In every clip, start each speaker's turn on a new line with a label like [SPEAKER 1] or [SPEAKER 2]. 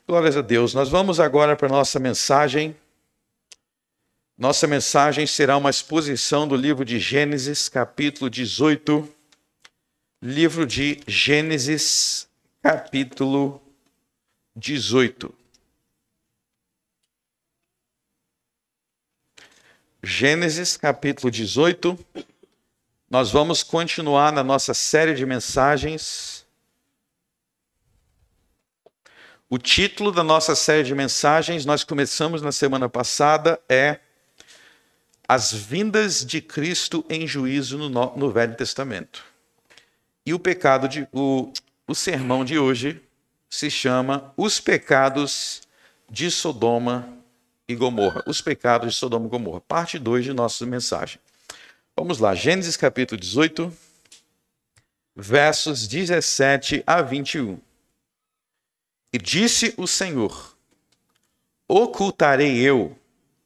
[SPEAKER 1] Glórias a Deus. Nós vamos agora para a nossa mensagem. Nossa mensagem será uma exposição do livro de Gênesis, capítulo 18. Livro de Gênesis, capítulo 18. Gênesis, capítulo 18. Nós vamos continuar na nossa série de mensagens. O título da nossa série de mensagens, nós começamos na semana passada, é As Vindas de Cristo em Juízo no Velho Testamento. E o sermão de hoje se chama Os Pecados de Sodoma e Gomorra. Os Pecados de Sodoma e Gomorra, parte 2 de nossa mensagem. Vamos lá, Gênesis capítulo 18, versos 17 a 21. E disse o Senhor: ocultarei eu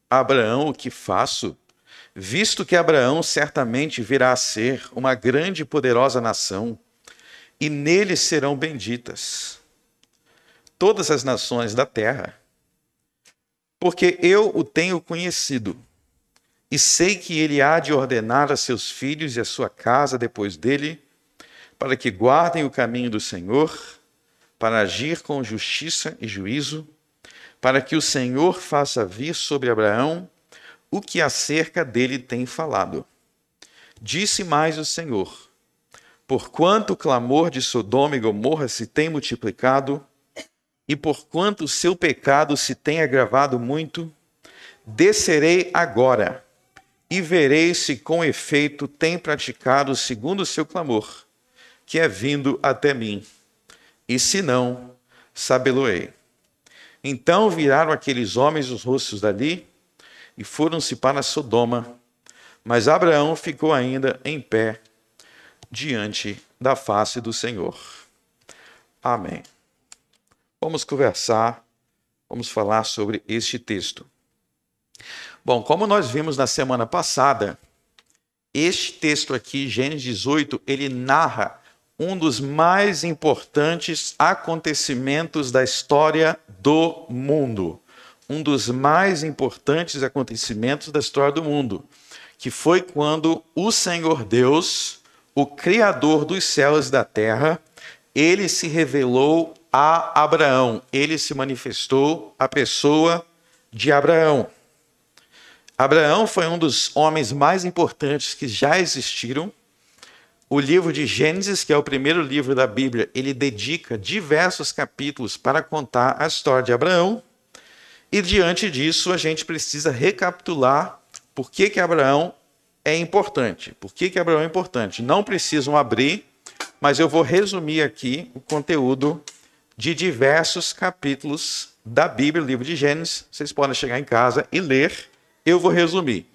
[SPEAKER 1] a Abraão o que faço, visto que Abraão certamente virá a ser uma grande e poderosa nação, e nele serão benditas todas as nações da terra. Porque eu o tenho conhecido, e sei que ele há de ordenar a seus filhos e a sua casa depois dele, para que guardem o caminho do Senhor, para agir com justiça e juízo, para que o Senhor faça vir sobre Abraão o que acerca dele tem falado. Disse mais o Senhor: porquanto o clamor de Sodoma e Gomorra se tem multiplicado, e porquanto o seu pecado se tem agravado muito, descerei agora, e verei se com efeito tem praticado segundo o seu clamor, que é vindo até mim. E se não, sabê-lo-ei. Então viraram aqueles homens os rostos dali e foram-se para Sodoma, mas Abraão ficou ainda em pé diante da face do Senhor. Amém. Vamos conversar, vamos falar sobre este texto. Bom, como nós vimos na semana passada, este texto aqui, Gênesis 18, ele narra um dos mais importantes acontecimentos da história do mundo. Um dos mais importantes acontecimentos da história do mundo, que foi quando o Senhor Deus, o Criador dos céus e da terra, ele se revelou a Abraão. Ele se manifestou a pessoa de Abraão. Abraão foi um dos homens mais importantes que já existiram. O livro de Gênesis, que é o primeiro livro da Bíblia, ele dedica diversos capítulos para contar a história de Abraão. E diante disso, a gente precisa recapitular por que Abraão é importante. Por que Abraão é importante? Não precisam abrir, mas eu vou resumir aqui o conteúdo de diversos capítulos da Bíblia, o livro de Gênesis. Vocês podem chegar em casa e ler. Eu vou resumir.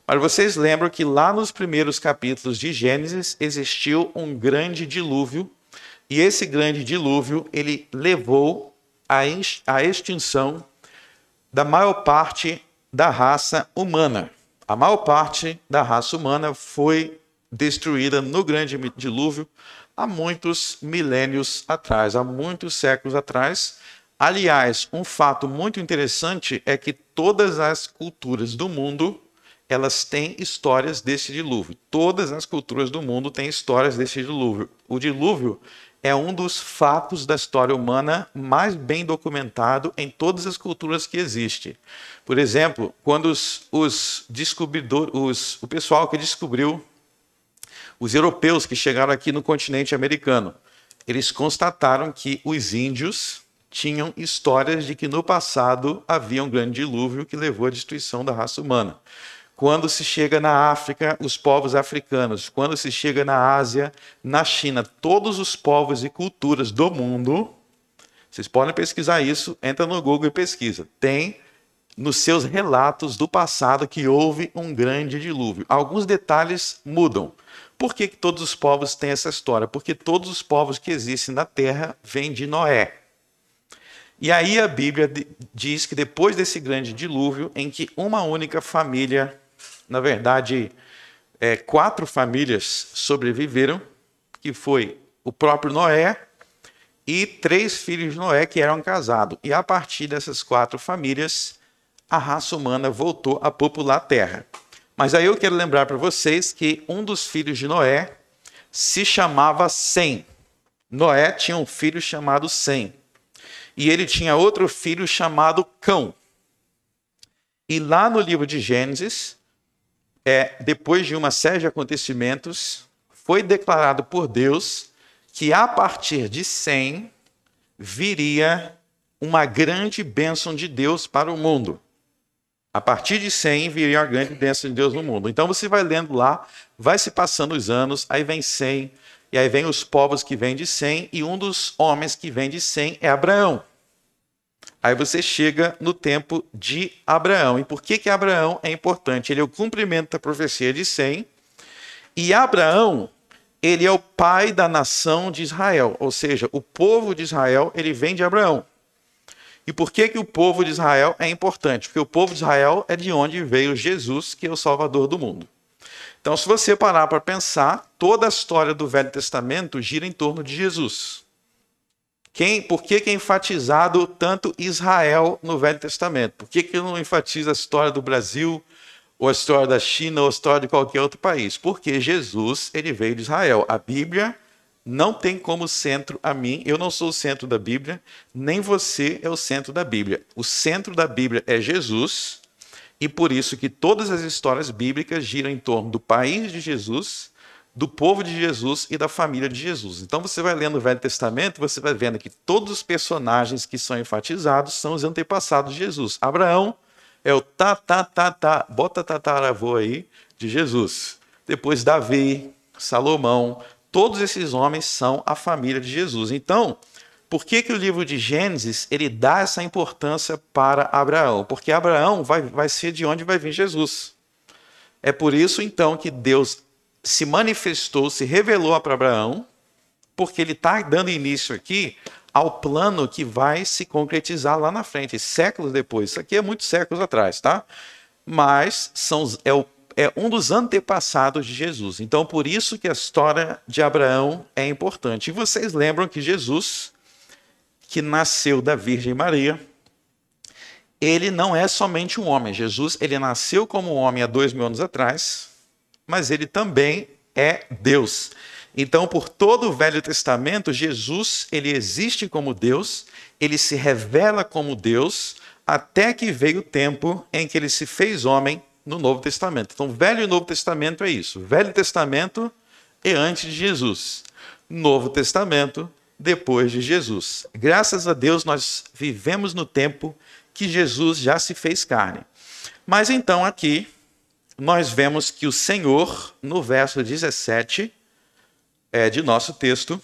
[SPEAKER 1] Mas vocês lembram que lá nos primeiros capítulos de Gênesis existiu um grande dilúvio, e esse grande dilúvio ele levou à extinção da maior parte da raça humana. A maior parte da raça humana foi destruída no grande dilúvio há muitos milênios atrás, há muitos séculos atrás. Aliás, um fato muito interessante é que todas as culturas do mundo elas têm histórias desse dilúvio. Todas as culturas do mundo têm histórias desse dilúvio. O dilúvio é um dos fatos da história humana mais bem documentado em todas as culturas que existem. Por exemplo, quando o pessoal que descobriu, os europeus que chegaram aqui no continente americano, eles constataram que os índios tinham histórias de que no passado havia um grande dilúvio que levou à destruição da raça humana. Quando se chega na África, os povos africanos. Quando se chega na Ásia, na China, todos os povos e culturas do mundo, vocês podem pesquisar isso, entra no Google e pesquisa. Tem nos seus relatos do passado que houve um grande dilúvio. Alguns detalhes mudam. Por que todos os povos têm essa história? Porque todos os povos que existem na Terra vêm de Noé. E aí a Bíblia diz que depois desse grande dilúvio, em que uma única família, na verdade, 4 famílias sobreviveram, que foi o próprio Noé e 3 filhos de Noé que eram casados. E a partir dessas 4 famílias, a raça humana voltou a popular a terra. Mas aí eu quero lembrar para vocês que um dos filhos de Noé se chamava Sem. Noé tinha um filho chamado Sem. E ele tinha outro filho chamado Cão. E lá no livro de Gênesis, depois de uma série de acontecimentos, foi declarado por Deus que a partir de Sem viria uma grande bênção de Deus para o mundo. A partir de Sem viria a grande bênção de Deus no mundo. Então você vai lendo lá, vai se passando os anos, aí vem Sem, e aí vem os povos que vêm de Sem, e um dos homens que vem de Sem é Abraão. Aí você chega no tempo de Abraão. E por que Abraão é importante? Ele é o cumprimento da profecia de Sem. E Abraão, ele é o pai da nação de Israel. Ou seja, o povo de Israel, ele vem de Abraão. E por que o povo de Israel é importante? Porque o povo de Israel é de onde veio Jesus, que é o Salvador do mundo. Então, se você parar para pensar, toda a história do Velho Testamento gira em torno de Jesus. Por que é enfatizado tanto Israel no Velho Testamento? Por que não enfatiza a história do Brasil, ou a história da China, ou a história de qualquer outro país? Porque Jesus, ele veio de Israel. A Bíblia não tem como centro a mim, eu não sou o centro da Bíblia, nem você é o centro da Bíblia. O centro da Bíblia é Jesus, e por isso que todas as histórias bíblicas giram em torno do país de Jesus, do povo de Jesus e da família de Jesus. Então você vai lendo o Velho Testamento, você vai vendo que todos os personagens que são enfatizados são os antepassados de Jesus. Abraão é o bota tataravô aí, de Jesus. Depois Davi, Salomão, todos esses homens são a família de Jesus. Então, por que o livro de Gênesis ele dá essa importância para Abraão? Porque Abraão vai ser de onde vai vir Jesus. É por isso, então, que Deus se manifestou, se revelou para Abraão, porque ele está dando início aqui ao plano que vai se concretizar lá na frente, séculos depois. Isso aqui é muitos séculos atrás, tá? Mas é um dos antepassados de Jesus. Então, por isso que a história de Abraão é importante. E vocês lembram que Jesus, que nasceu da Virgem Maria, ele não é somente um homem. Jesus, ele nasceu como um homem há 2000 anos atrás, mas ele também é Deus. Então, por todo o Velho Testamento, Jesus, ele existe como Deus, ele se revela como Deus, até que veio o tempo em que ele se fez homem no Novo Testamento. Então, Velho e Novo Testamento é isso. Velho Testamento é antes de Jesus. Novo Testamento, depois de Jesus. Graças a Deus, nós vivemos no tempo que Jesus já se fez carne. Mas então, aqui, nós vemos que o Senhor, no verso 17 de nosso texto,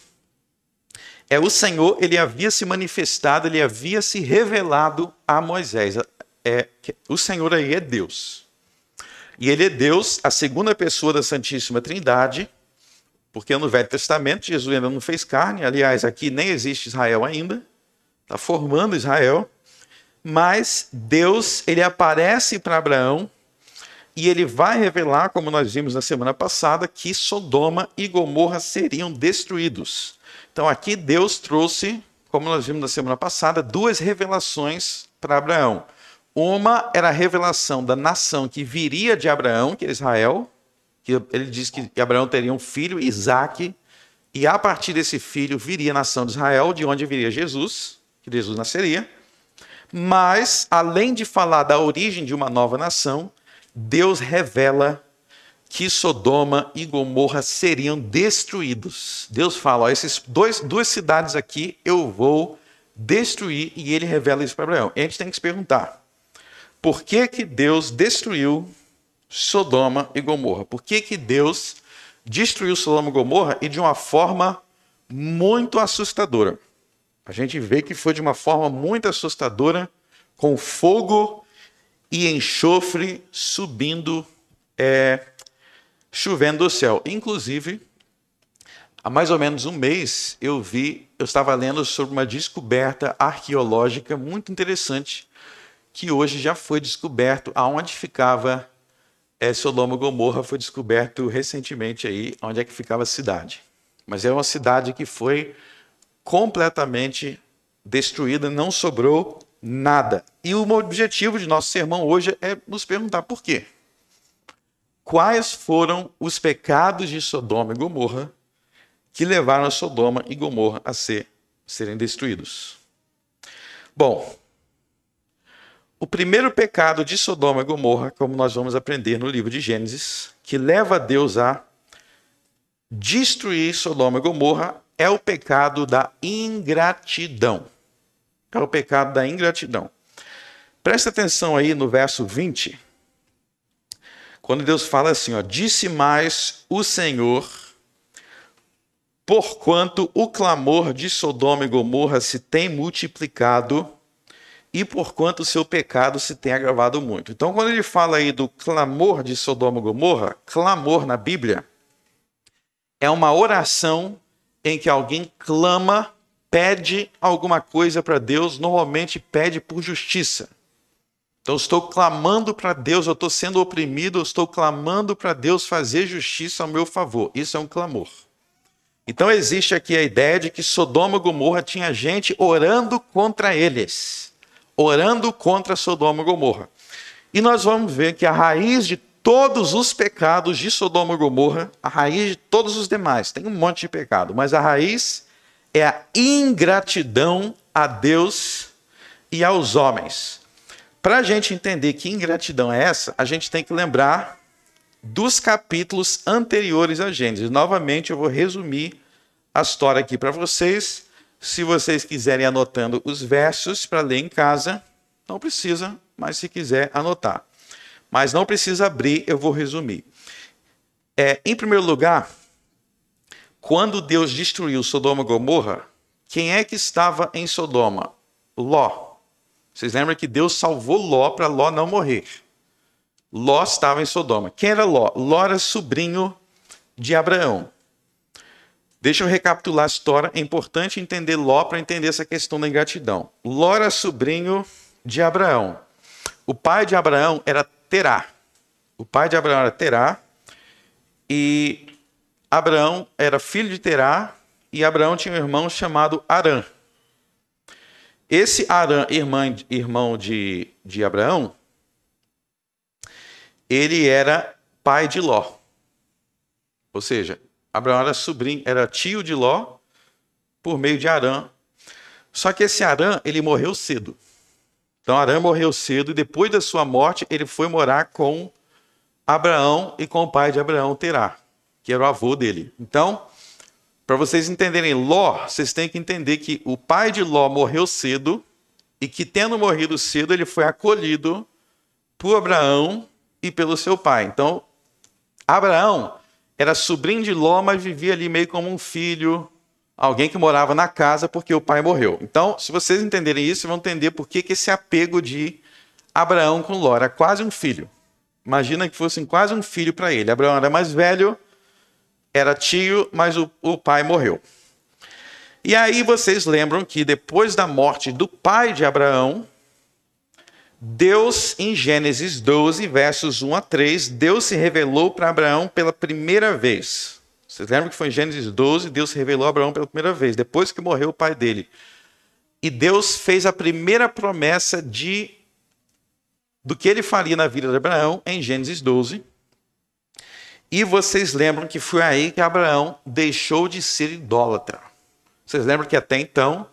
[SPEAKER 1] o Senhor, ele havia se manifestado, ele havia se revelado a Moisés. O Senhor aí é Deus. E ele é Deus, a segunda pessoa da Santíssima Trindade, porque no Velho Testamento Jesus ainda não fez carne, aliás, aqui nem existe Israel ainda, está formando Israel, mas Deus, ele aparece para Abraão, e ele vai revelar, como nós vimos na semana passada, que Sodoma e Gomorra seriam destruídos. Então aqui Deus trouxe, como nós vimos na semana passada, 2 revelações para Abraão. Uma era a revelação da nação que viria de Abraão, que era Israel, que ele diz que Abraão teria um filho, Isaque, e a partir desse filho viria a nação de Israel, de onde viria Jesus, que Jesus nasceria. Mas, além de falar da origem de uma nova nação, Deus revela que Sodoma e Gomorra seriam destruídos. Deus fala, ó, essas duas cidades aqui eu vou destruir, e ele revela isso para Abraão. E a gente tem que se perguntar, por que Deus destruiu Sodoma e Gomorra? Por que Deus destruiu Sodoma e Gomorra e de uma forma muito assustadora? A gente vê que foi de uma forma muito assustadora, com fogo e enxofre subindo, chovendo do céu. Inclusive, há mais ou menos um mês, eu estava lendo sobre uma descoberta arqueológica muito interessante, que hoje já foi descoberto aonde ficava Sodoma e Gomorra, foi descoberto recentemente aí, onde é que ficava a cidade. Mas é uma cidade que foi completamente destruída, não sobrou nada. E o objetivo de nosso sermão hoje é nos perguntar por quê. Quais foram os pecados de Sodoma e Gomorra que levaram a Sodoma e Gomorra a serem destruídos? Bom, o primeiro pecado de Sodoma e Gomorra, como nós vamos aprender no livro de Gênesis, que leva Deus a destruir Sodoma e Gomorra, é o pecado da ingratidão. É o pecado da ingratidão. Presta atenção aí no verso 20, quando Deus fala assim, ó, disse mais o Senhor, porquanto o clamor de Sodoma e Gomorra se tem multiplicado e porquanto o seu pecado se tem agravado muito. Então, quando ele fala aí do clamor de Sodoma e Gomorra, clamor na Bíblia é uma oração em que alguém clama, pede alguma coisa para Deus, normalmente pede por justiça. Então, eu estou clamando para Deus, eu estou sendo oprimido, eu estou clamando para Deus fazer justiça ao meu favor. Isso é um clamor. Então, existe aqui a ideia de que Sodoma e Gomorra tinha gente orando contra eles, orando contra Sodoma e Gomorra. E nós vamos ver que a raiz de todos os pecados de Sodoma e Gomorra, a raiz de todos os demais, tem um monte de pecado, mas a raiz é a ingratidão a Deus e aos homens. Para a gente entender que ingratidão é essa, a gente tem que lembrar dos capítulos anteriores a Gênesis. Novamente, eu vou resumir a história aqui para vocês. Se vocês quiserem anotando os versos para ler em casa, não precisa, mas se quiser anotar. Mas não precisa abrir, eu vou resumir. Em primeiro lugar, quando Deus destruiu Sodoma e Gomorra, quem é que estava em Sodoma? Ló. Vocês lembram que Deus salvou Ló para Ló não morrer. Ló estava em Sodoma. Quem era Ló? Ló era sobrinho de Abraão. Deixa eu recapitular a história. É importante entender Ló para entender essa questão da ingratidão. Ló era sobrinho de Abraão. O pai de Abraão era Terá. O pai de Abraão era Terá. E Abraão era filho de Terá. E Abraão tinha um irmão chamado Arã. Esse Arã, irmão de Abraão, ele era pai de Ló. Ou seja, Abraão era sobrinho, era tio de Ló por meio de Arã. Só que esse Arã, ele morreu cedo. Então Arã morreu cedo e depois da sua morte ele foi morar com Abraão e com o pai de Abraão, Terá, que era o avô dele. Então, para vocês entenderem Ló, vocês têm que entender que o pai de Ló morreu cedo e que, tendo morrido cedo, ele foi acolhido por Abraão e pelo seu pai. Então, Abraão era sobrinho de Ló, mas vivia ali meio como um filho, alguém que morava na casa porque o pai morreu. Então, se vocês entenderem isso, vocês vão entender por que esse apego de Abraão com Ló era quase um filho. Imagina que fosse quase um filho para ele. Abraão era mais velho, era tio, mas o pai morreu. E aí vocês lembram que depois da morte do pai de Abraão, Deus, em Gênesis 12, versos 1 a 3, Deus se revelou para Abraão pela primeira vez. Vocês lembram que foi em Gênesis 12, Deus se revelou a Abraão pela primeira vez, depois que morreu o pai dele. E Deus fez a primeira promessa do que ele faria na vida de Abraão, em Gênesis 12. E vocês lembram que foi aí que Abraão deixou de ser idólatra. Vocês lembram que até então,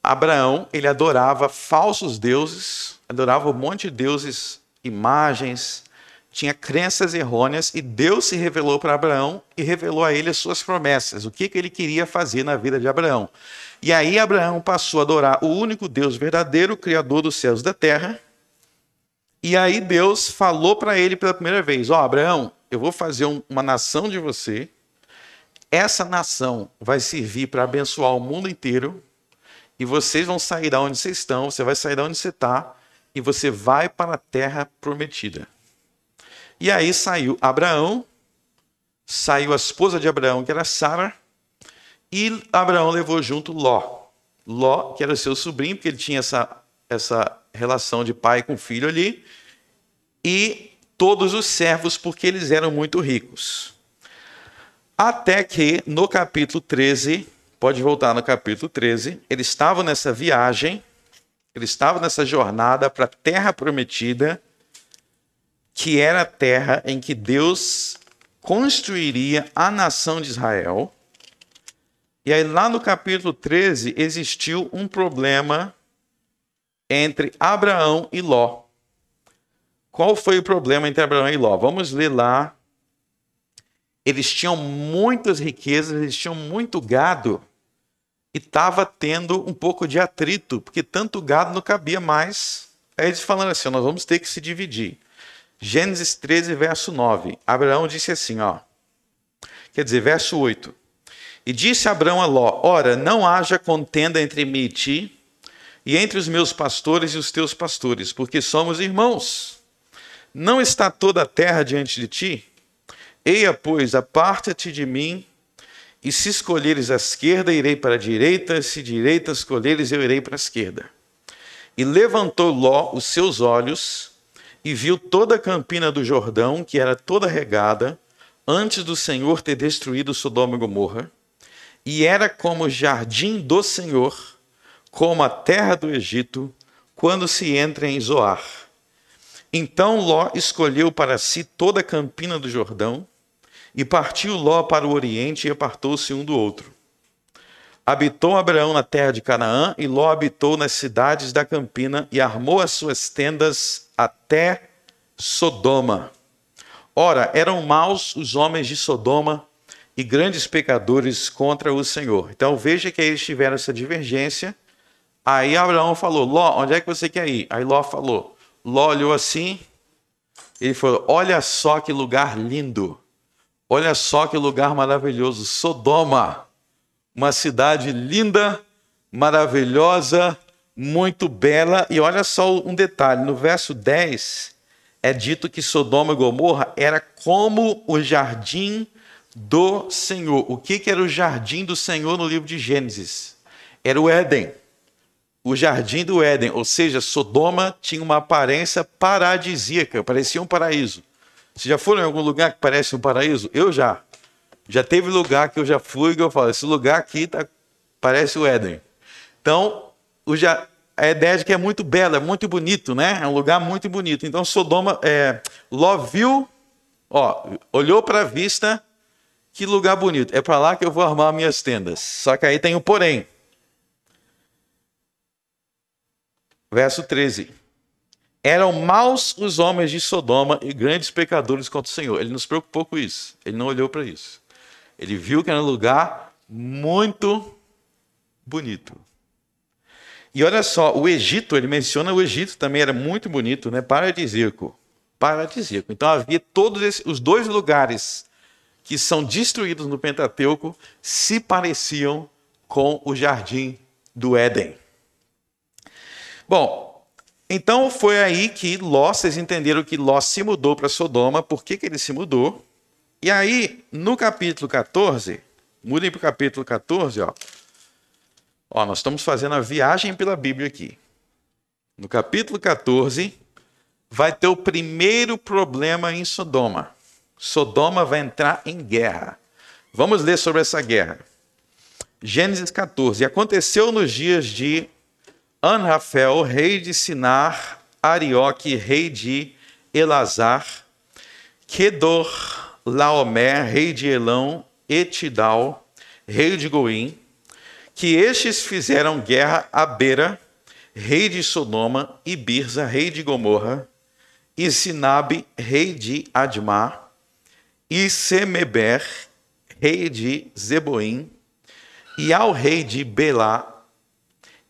[SPEAKER 1] Abraão, ele adorava falsos deuses, adorava um monte de deuses, imagens, tinha crenças errôneas, e Deus se revelou para Abraão e revelou a ele as suas promessas, o que ele queria fazer na vida de Abraão. E aí Abraão passou a adorar o único Deus verdadeiro, Criador dos céus e da terra. E aí Deus falou para ele pela primeira vez, Abraão, eu vou fazer uma nação de você, essa nação vai servir para abençoar o mundo inteiro, e vocês vão sair da onde vocês estão, você vai sair da onde você está, e você vai para a terra prometida. E aí saiu Abraão, saiu a esposa de Abraão, que era Sara, e Abraão levou junto Ló. Ló, que era seu sobrinho, porque ele tinha essa relação de pai com filho ali, e todos os servos, porque eles eram muito ricos. Até que, no capítulo 13, pode voltar no capítulo 13, eles estavam nessa viagem, eles estavam nessa jornada para a terra prometida, que era a terra em que Deus construiria a nação de Israel. E aí lá no capítulo 13 existiu um problema entre Abraão e Ló. Qual foi o problema entre Abraão e Ló? Vamos ler lá. Eles tinham muitas riquezas, eles tinham muito gado e estava tendo um pouco de atrito, porque tanto gado não cabia mais. Aí eles falaram assim, nós vamos ter que se dividir. Gênesis 13, verso 9. Abraão disse assim, quer dizer, verso 8. E disse Abraão a Ló, ora, não haja contenda entre mim e ti, e entre os meus pastores e os teus pastores, porque somos irmãos. Não está toda a terra diante de ti? Eia, pois, aparta-te de mim, e se escolheres a esquerda, irei para a direita, se direita escolheres, eu irei para a esquerda. E levantou Ló os seus olhos, e viu toda a campina do Jordão, que era toda regada, antes do Senhor ter destruído Sodoma e Gomorra, e era como o jardim do Senhor, como a terra do Egito, quando se entra em Zoar. Então Ló escolheu para si toda a campina do Jordão, e partiu Ló para o oriente e apartou-se um do outro. Habitou Abraão na terra de Canaã, e Ló habitou nas cidades da campina, e armou as suas tendas até Sodoma. Ora, eram maus os homens de Sodoma, e grandes pecadores contra o Senhor. Então veja que aí eles tiveram essa divergência. Aí Abraão falou, Ló, onde é que você quer ir? Aí Ló falou, Ló olhou assim, ele falou, olha só que lugar lindo. Olha só que lugar maravilhoso, Sodoma, uma cidade linda, maravilhosa, muito bela. E olha só um detalhe, no verso 10 é dito que Sodoma e Gomorra era como o jardim do Senhor. O que era o jardim do Senhor no livro de Gênesis? Era o Éden, o jardim do Éden, ou seja, Sodoma tinha uma aparência paradisíaca, parecia um paraíso. Vocês já foram em algum lugar que parece um paraíso? Eu já. Já teve lugar que eu já fui que eu falo, esse lugar aqui parece o Éden. Então, a ideia de que é muito belo, é muito bonito, né? É um lugar muito bonito. Então, Sodoma, Ló viu, olhou para a vista, que lugar bonito. É para lá que eu vou armar minhas tendas. Só que aí tem um porém. Verso 13. Eram maus os homens de Sodoma e grandes pecadores contra o Senhor. Ele não se preocupou com isso. Ele não olhou para isso. Ele viu que era um lugar muito bonito. E olha só, o Egito, ele menciona o Egito também era muito bonito, né? Paradisíaco. Paradisíaco. Então havia os dois lugares que são destruídos no Pentateuco se pareciam com o jardim do Éden. Bom, então foi aí que Ló, vocês entenderam que Ló se mudou para Sodoma. Por que ele se mudou? E aí, no capítulo 14, mudem para o capítulo 14, nós estamos fazendo a viagem pela Bíblia aqui. No capítulo 14, vai ter o primeiro problema em Sodoma. Sodoma vai entrar em guerra. Vamos ler sobre essa guerra. Gênesis 14. Aconteceu nos dias de Anrafel, rei de Sinar, Arioque, rei de Elazar, Kedorlaomer, rei de Elão, e Tidal, rei de Goim, que estes fizeram guerra a Bera, rei de Sodoma, e Birza, rei de Gomorra, e Sinabe, rei de Admá, e Semeber, rei de Zeboim, e ao rei de Belá,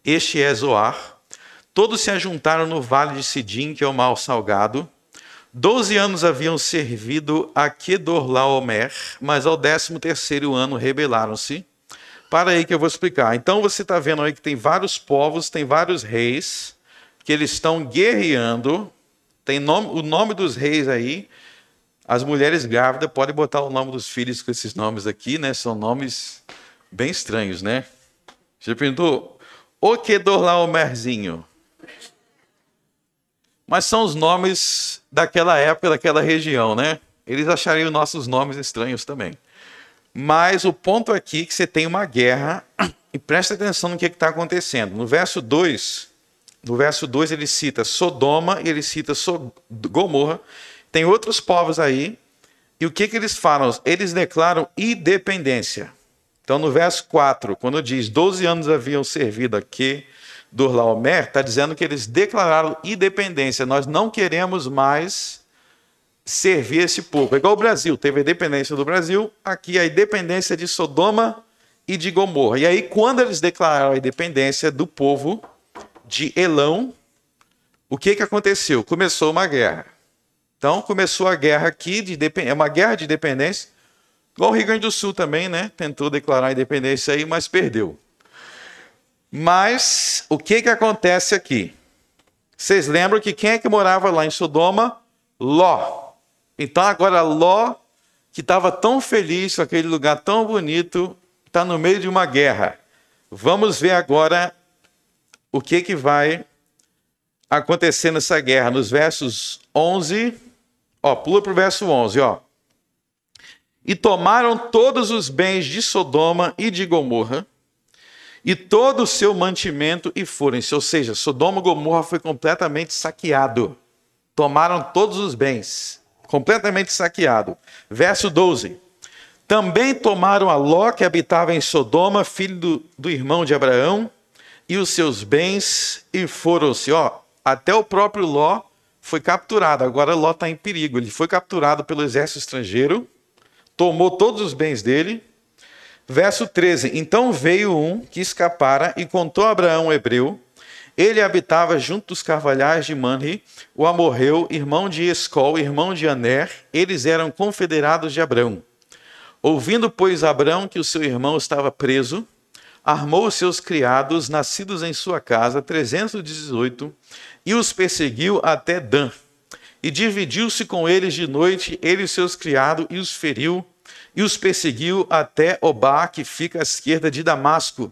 [SPEAKER 1] este é Zoar. Todos se ajuntaram no vale de Sidim, que é o Mar Salgado. 12 anos haviam servido a Kedorlaomer, mas ao 13º ano rebelaram-se. Para aí que eu vou explicar. Então você está vendo aí que tem vários povos, tem vários reis, que eles estão guerreando. Tem o nome dos reis aí. As mulheres grávidas podem botar o nome dos filhos com esses nomes aqui, né? São nomes bem estranhos, né? Você perguntou, o Kedorlaomerzinho. Mas são os nomes daquela época, daquela região, né? Eles achariam nossos nomes estranhos também. Mas o ponto aqui é que você tem uma guerra, e presta atenção no que está acontecendo. No verso 2 ele cita Sodoma e ele cita Gomorra. Tem outros povos aí. E o que eles falam? Eles declaram independência. Então, no verso 4, quando diz 12 anos haviam servido aqui do Laomer, está dizendo que eles declararam independência. Nós não queremos mais servir esse povo. É igual o Brasil, teve a independência do Brasil, aqui a independência de Sodoma e de Gomorra. E aí, quando eles declararam a independência do povo de Elão, o que aconteceu? Começou uma guerra. Então, começou a guerra aqui, é uma guerra de independência, igual o Rio Grande do Sul também, né? Tentou declarar a independência aí, mas perdeu. Mas, o que acontece aqui? Vocês lembram que quem é que morava lá em Sodoma? Ló. Então, agora Ló, que estava tão feliz com aquele lugar tão bonito, está no meio de uma guerra. Vamos ver agora o que vai acontecer nessa guerra. Nos versos 11... pula para o verso 11, E tomaram todos os bens de Sodoma e de Gomorra, e todo o seu mantimento e foram-se. Ou seja, Sodoma e Gomorra foi completamente saqueado. Tomaram todos os bens, completamente saqueado. Verso 12. Também tomaram a Ló, que habitava em Sodoma, filho do irmão de Abraão, e os seus bens, e foram-se. Até o próprio Ló foi capturado. Agora Ló está em perigo. Ele foi capturado pelo exército estrangeiro, tomou todos os bens dele. Verso 13. Então veio um que escapara e contou a Abraão, o hebreu. Ele habitava junto dos carvalhais de Manre, o amorreu, irmão de Escol, irmão de Aner. Eles eram confederados de Abrão. Ouvindo, pois, Abrão que o seu irmão estava preso, armou os seus criados, nascidos em sua casa, 318, e os perseguiu até Dan. E dividiu-se com eles de noite, ele e seus criados, e os feriu, e os perseguiu até Obá, que fica à esquerda de Damasco.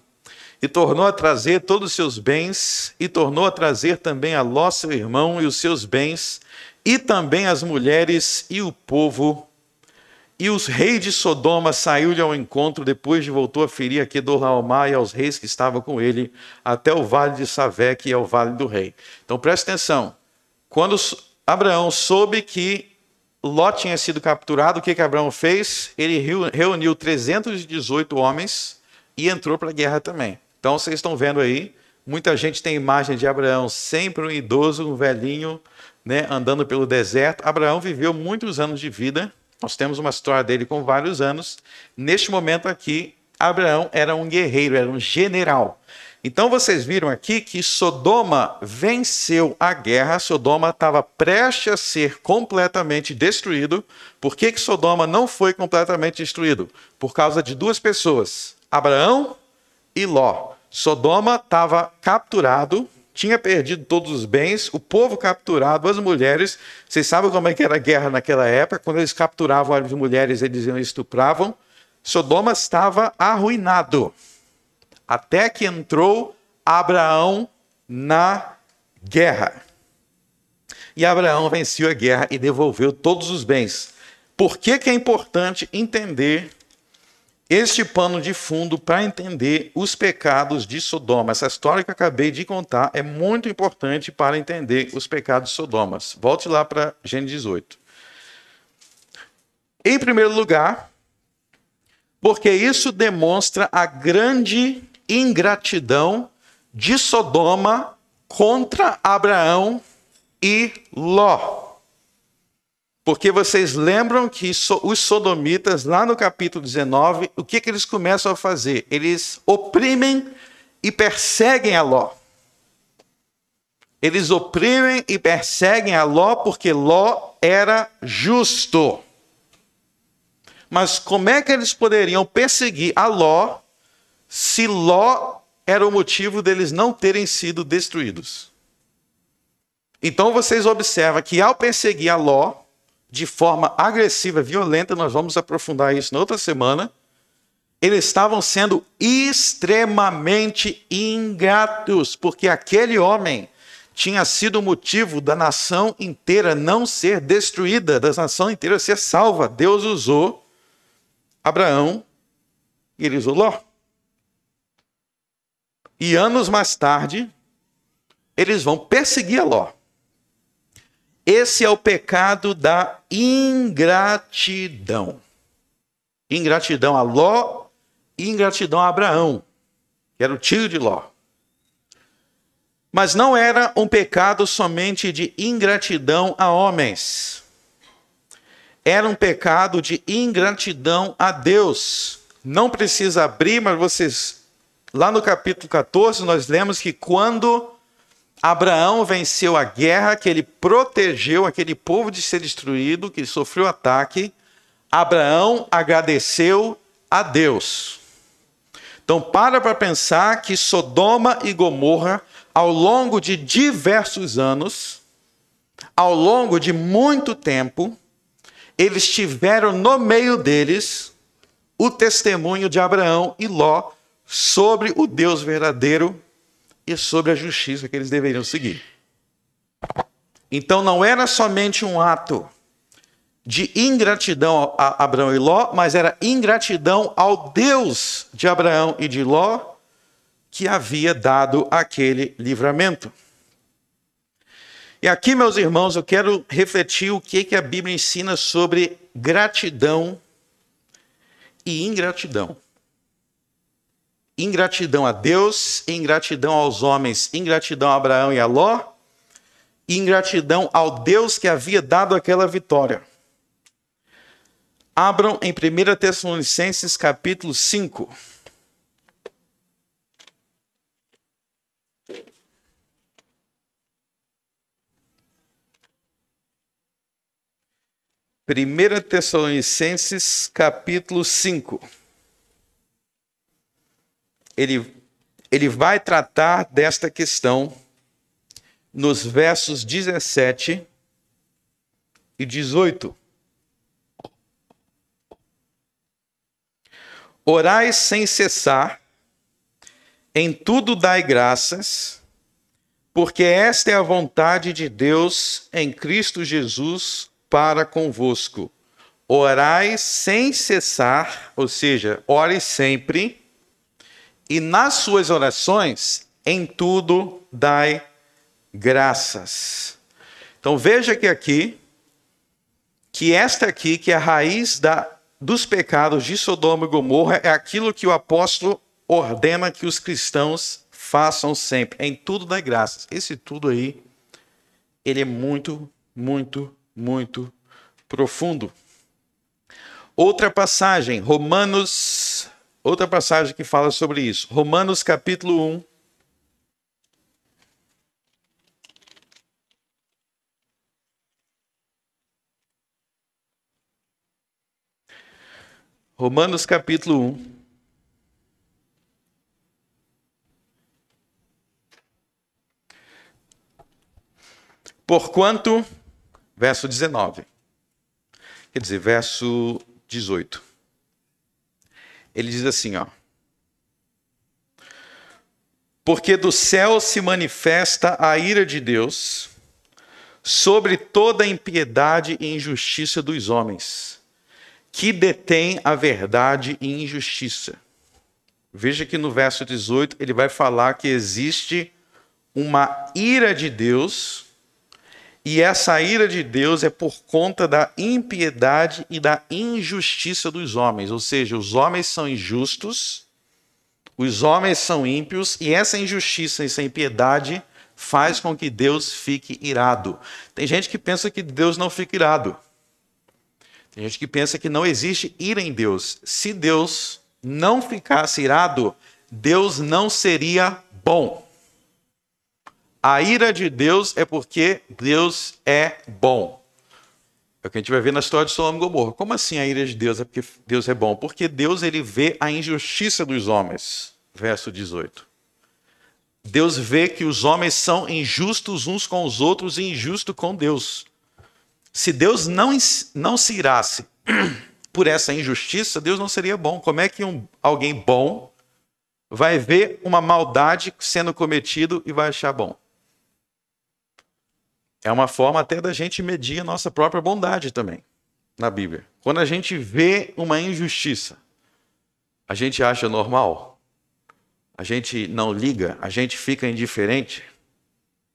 [SPEAKER 1] E tornou a trazer todos os seus bens, e tornou a trazer também a Ló, seu irmão, e os seus bens, e também as mulheres e o povo. E os reis de Sodoma saiu-lhe ao encontro, depois voltou a ferir a Quedorlaomar e aos reis que estavam com ele, até o vale de Savé, que é o vale do rei. Então presta atenção, quando Abraão soube que Ló tinha sido capturado, o que Abraão fez? Ele reuniu 318 homens e entrou para a guerra também. Então vocês estão vendo aí, muita gente tem imagem de Abraão, sempre um idoso, um velhinho, né, andando pelo deserto. Abraão viveu muitos anos de vida, nós temos uma história dele com vários anos. Neste momento aqui, Abraão era um guerreiro, era um general. Então vocês viram aqui que Sodoma venceu a guerra, Sodoma estava prestes a ser completamente destruído. Por que Sodoma não foi completamente destruído? Por causa de duas pessoas, Abraão e Ló. Sodoma estava capturado, tinha perdido todos os bens, o povo capturado, as mulheres. Vocês sabem como é que era a guerra naquela época? Quando eles capturavam as mulheres, eles estupravam. Sodoma estava arruinado. Até que entrou Abraão na guerra. E Abraão venceu a guerra e devolveu todos os bens. Por que é importante entender este pano de fundo para entender os pecados de Sodoma? Essa história que eu acabei de contar é muito importante para entender os pecados de Sodoma. Volte lá para Gênesis 18. Em primeiro lugar, porque isso demonstra a grande ingratidão de Sodoma contra Abraão e Ló. Porque vocês lembram que os sodomitas, lá no capítulo 19, o que eles começam a fazer? Eles oprimem e perseguem a Ló. Eles oprimem e perseguem a Ló porque Ló era justo. Mas como é que eles poderiam perseguir a Ló se Ló era o motivo deles não terem sido destruídos? Então vocês observam que ao perseguir a Ló de forma agressiva, violenta, nós vamos aprofundar isso na outra semana, eles estavam sendo extremamente ingratos, porque aquele homem tinha sido o motivo da nação inteira não ser destruída, da nação inteira ser salva. Deus usou Abraão e ele usou Ló. E anos mais tarde, eles vão perseguir a Ló. Esse é o pecado da ingratidão. Ingratidão a Ló e ingratidão a Abraão, que era o tio de Ló. Mas não era um pecado somente de ingratidão a homens. Era um pecado de ingratidão a Deus. Não precisa abrir, mas vocês... Lá no capítulo 14, nós lemos que quando Abraão venceu a guerra, que ele protegeu aquele povo de ser destruído, que sofreu ataque, Abraão agradeceu a Deus. Então, para pensar que Sodoma e Gomorra, ao longo de diversos anos, ao longo de muito tempo, eles tiveram no meio deles o testemunho de Abraão e Ló sobre o Deus verdadeiro e sobre a justiça que eles deveriam seguir. Então não era somente um ato de ingratidão a Abraão e Ló, mas era ingratidão ao Deus de Abraão e de Ló, que havia dado aquele livramento. E aqui, meus irmãos, eu quero refletir o que a Bíblia ensina sobre gratidão e ingratidão. Ingratidão a Deus, ingratidão aos homens, ingratidão a Abraão e a Ló, ingratidão ao Deus que havia dado aquela vitória. Abram em 1 Tessalonicenses capítulo 5. 1 Tessalonicenses capítulo 5. Ele vai tratar desta questão nos versos 17 e 18. Orai sem cessar, em tudo dai graças, porque esta é a vontade de Deus em Cristo Jesus para convosco. Orai sem cessar, ou seja, ore sempre, e nas suas orações, em tudo dai graças. Então veja que aqui, que esta aqui, que é a raiz dos pecados de Sodoma e Gomorra, é aquilo que o apóstolo ordena que os cristãos façam sempre. Em tudo dai graças. Esse tudo aí, ele é muito, muito, muito profundo. Outra passagem que fala sobre isso. Romanos capítulo 1. Romanos capítulo 1. Porquanto, verso 19. Quer dizer, verso 18. Ele diz assim, ó. Porque do céu se manifesta a ira de Deus sobre toda a impiedade e injustiça dos homens, que detém a verdade e injustiça. Veja que no verso 18 ele vai falar que existe uma ira de Deus, e essa ira de Deus é por conta da impiedade e da injustiça dos homens. Ou seja, os homens são injustos, os homens são ímpios, e essa injustiça e essa impiedade faz com que Deus fique irado. Tem gente que pensa que Deus não fica irado. Tem gente que pensa que não existe ira em Deus. Se Deus não ficasse irado, Deus não seria bom. A ira de Deus é porque Deus é bom. É o que a gente vai ver na história de Sodoma e Gomorra. Como assim a ira de Deus é porque Deus é bom? Porque Deus ele vê a injustiça dos homens. Verso 18. Deus vê que os homens são injustos uns com os outros e injustos com Deus. Se Deus não se irasse por essa injustiça, Deus não seria bom. Como é que alguém bom vai ver uma maldade sendo cometido e vai achar bom? É uma forma até da gente medir a nossa própria bondade também, na Bíblia. Quando a gente vê uma injustiça, A gente acha normal? A gente não liga? A gente fica indiferente?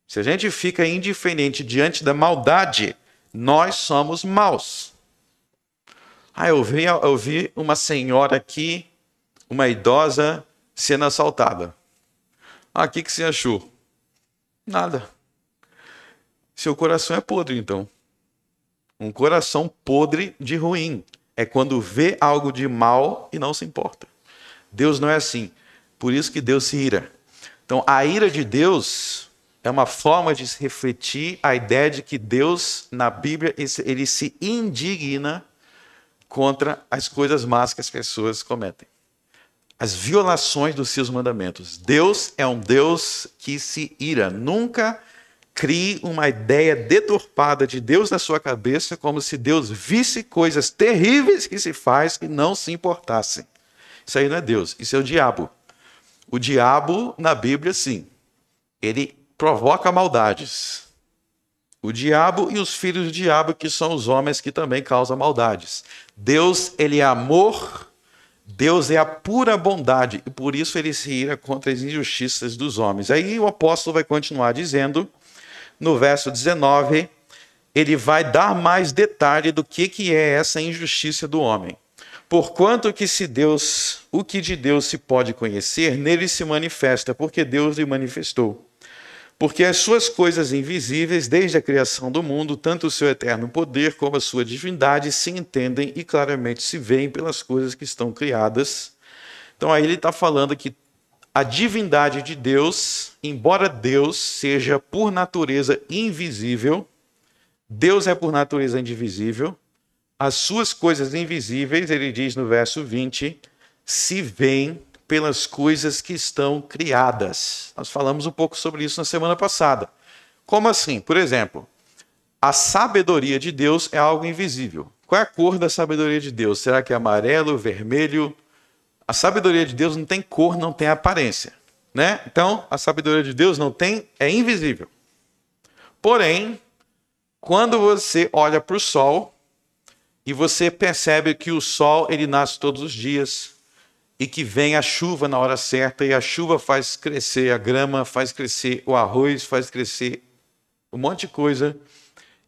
[SPEAKER 1] Se a gente fica indiferente diante da maldade, nós somos maus. Eu vi uma senhora aqui, uma idosa, sendo assaltada. O que você achou? Nada. Seu coração é podre, então. Um coração podre de ruim. É quando vê algo de mal e não se importa. Deus não é assim. Por isso que Deus se ira. Então, a ira de Deus é uma forma de se refletir a ideia de que Deus, na Bíblia, ele se indigna contra as coisas más que as pessoas cometem. As violações dos seus mandamentos. Deus é um Deus que se ira. Nunca crie uma ideia deturpada de Deus na sua cabeça, como se Deus visse coisas terríveis que se faz e não se importasse. Isso aí não é Deus, isso é o diabo. O diabo, na Bíblia, sim, ele provoca maldades. O diabo e os filhos do diabo, que são os homens que também causam maldades. Deus, ele é amor, Deus é a pura bondade, e por isso ele se ira contra as injustiças dos homens. Aí o apóstolo vai continuar dizendo, no verso 19, ele vai dar mais detalhe do que é essa injustiça do homem. Porquanto que o que de Deus se pode conhecer, nele se manifesta, porque Deus lhe manifestou. Porque as suas coisas invisíveis, desde a criação do mundo, tanto o seu eterno poder como a sua divindade, se entendem e claramente se veem pelas coisas que estão criadas. Então aí ele está falando que a divindade de Deus, embora Deus seja por natureza invisível, Deus é por natureza indivisível, as suas coisas invisíveis, ele diz no verso 20, se veem pelas coisas que estão criadas. Nós falamos um pouco sobre isso na semana passada. Como assim? Por exemplo, a sabedoria de Deus é algo invisível. Qual é a cor da sabedoria de Deus? Será que é amarelo, vermelho? A sabedoria de Deus não tem cor, não tem aparência, né? Então, a sabedoria de Deus é invisível. Porém, quando você olha para o sol e você percebe que o sol ele nasce todos os dias e que vem a chuva na hora certa e a chuva faz crescer a grama, faz crescer o arroz, faz crescer um monte de coisa.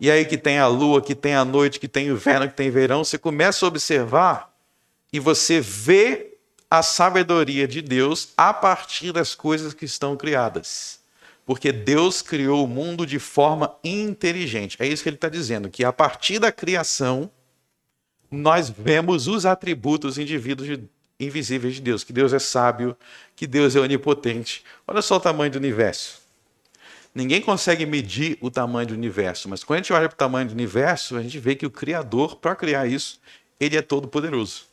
[SPEAKER 1] E aí que tem a lua, que tem a noite, que tem o inverno, que tem verão, você começa a observar e você vê a sabedoria de Deus a partir das coisas que estão criadas. Porque Deus criou o mundo de forma inteligente. É isso que ele está dizendo, que a partir da criação, nós vemos os atributos invisíveis de Deus. Que Deus é sábio, que Deus é onipotente. Olha só o tamanho do universo. Ninguém consegue medir o tamanho do universo, mas quando a gente olha para o tamanho do universo, a gente vê que o Criador, para criar isso, ele é todo poderoso.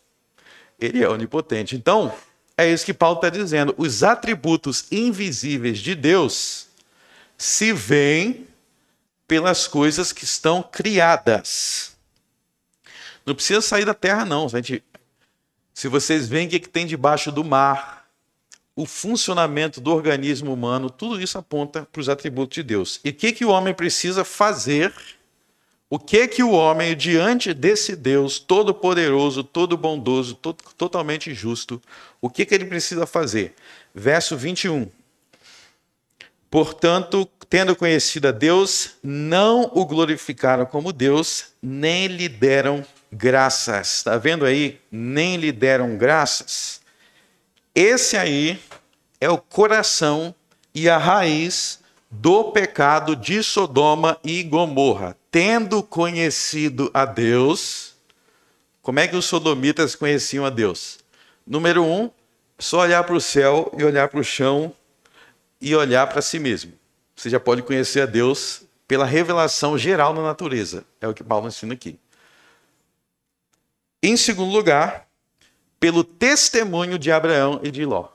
[SPEAKER 1] Ele é onipotente. Então, é isso que Paulo está dizendo. Os atributos invisíveis de Deus se veem pelas coisas que estão criadas. Não precisa sair da terra, não. Se vocês veem o que tem debaixo do mar, o funcionamento do organismo humano, tudo isso aponta para os atributos de Deus. E o que o homem precisa fazer? O que o homem, diante desse Deus todo-poderoso, todo-bondoso, totalmente justo, o que ele precisa fazer? Verso 21. Portanto, tendo conhecido a Deus, não o glorificaram como Deus, nem lhe deram graças. Está vendo aí? Nem lhe deram graças. Esse aí é o coração e a raiz do pecado de Sodoma e Gomorra. Tendo conhecido a Deus, como é que os sodomitas conheciam a Deus? Número 1, só olhar para o céu e olhar para o chão e olhar para si mesmo. Você já pode conhecer a Deus pela revelação geral na natureza. É o que Paulo ensina aqui. Em segundo lugar, pelo testemunho de Abraão e de Ló.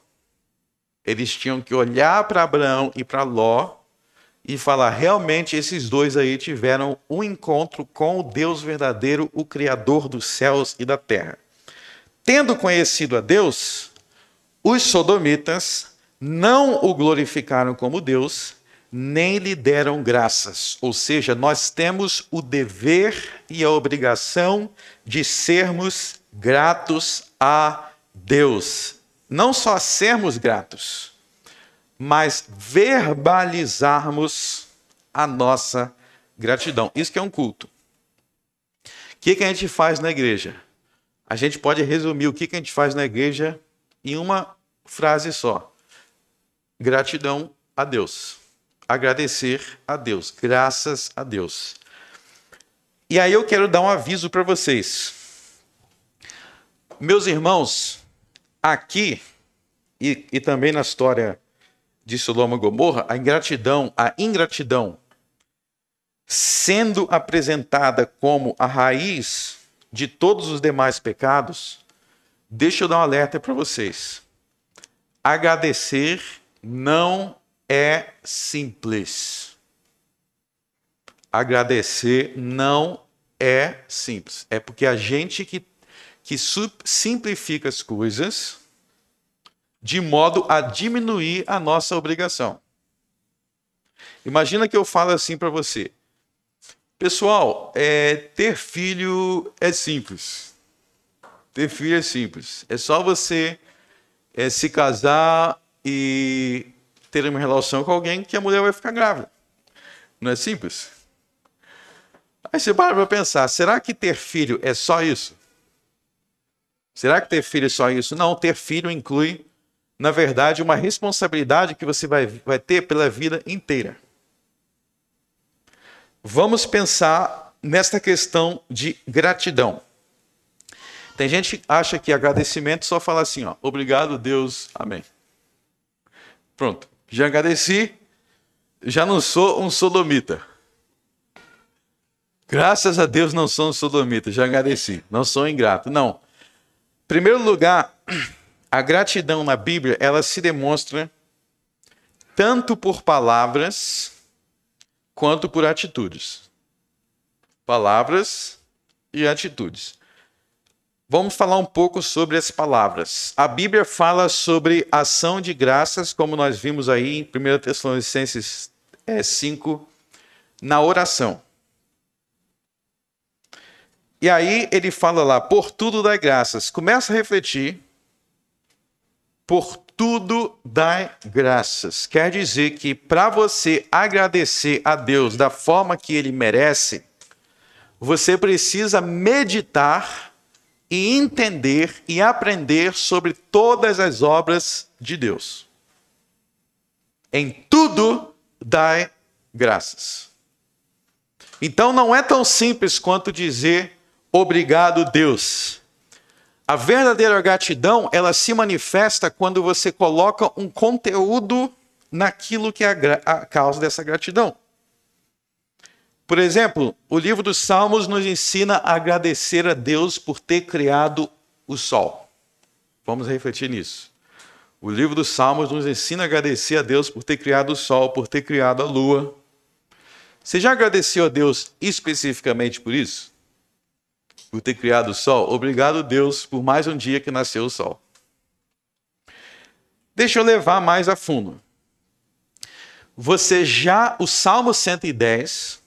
[SPEAKER 1] Eles tinham que olhar para Abraão e para Ló e falar, realmente esses dois aí tiveram um encontro com o Deus verdadeiro, o Criador dos céus e da terra. Tendo conhecido a Deus, os sodomitas não o glorificaram como Deus, nem lhe deram graças. Ou seja, nós temos o dever e a obrigação de sermos gratos a Deus. Não só sermos gratos, mas verbalizarmos a nossa gratidão. Isso que é um culto. O que a gente faz na igreja? A gente pode resumir o que a gente faz na igreja em uma frase só. Gratidão a Deus. Agradecer a Deus. Graças a Deus. E aí eu quero dar um aviso para vocês. Meus irmãos, aqui e também na história de Sodoma e Gomorra, a ingratidão sendo apresentada como a raiz de todos os demais pecados, deixa eu dar um alerta para vocês. Agradecer não é simples. Agradecer não é simples. É porque a gente que simplifica as coisas de modo a diminuir a nossa obrigação. Imagina que eu falo assim para você. Pessoal, ter filho é simples. Ter filho é simples. É só você se casar e ter uma relação com alguém que a mulher vai ficar grávida. Não é simples? Aí você para pensar, será que ter filho é só isso? Será que ter filho é só isso? Não, ter filho inclui, na verdade, uma responsabilidade que você vai ter pela vida inteira. Vamos pensar nesta questão de gratidão. Tem gente que acha que agradecimento só fala assim, ó, obrigado, Deus, amém. Pronto, já agradeci, já não sou um sodomita. Graças a Deus não sou um sodomita, já agradeci, não sou ingrato. Não. Em primeiro lugar, a gratidão na Bíblia, ela se demonstra tanto por palavras quanto por atitudes. Palavras e atitudes. Vamos falar um pouco sobre as palavras. A Bíblia fala sobre ação de graças, como nós vimos aí em 1 Tessalonicenses 5, na oração. E aí ele fala lá, por tudo dai graças. Começa a refletir. Por tudo dai graças. Quer dizer que para você agradecer a Deus da forma que Ele merece, você precisa meditar e entender e aprender sobre todas as obras de Deus. Em tudo dai graças. Então não é tão simples quanto dizer obrigado, Deus. A verdadeira gratidão, ela se manifesta quando você coloca um conteúdo naquilo que é a causa dessa gratidão. Por exemplo, o livro dos Salmos nos ensina a agradecer a Deus por ter criado o sol. Vamos refletir nisso. O livro dos Salmos nos ensina a agradecer a Deus por ter criado o sol, por ter criado a lua. Você já agradeceu a Deus especificamente por isso? Por ter criado o sol? Obrigado, Deus, por mais um dia que nasceu o sol. Deixa eu levar mais a fundo. O Salmo 110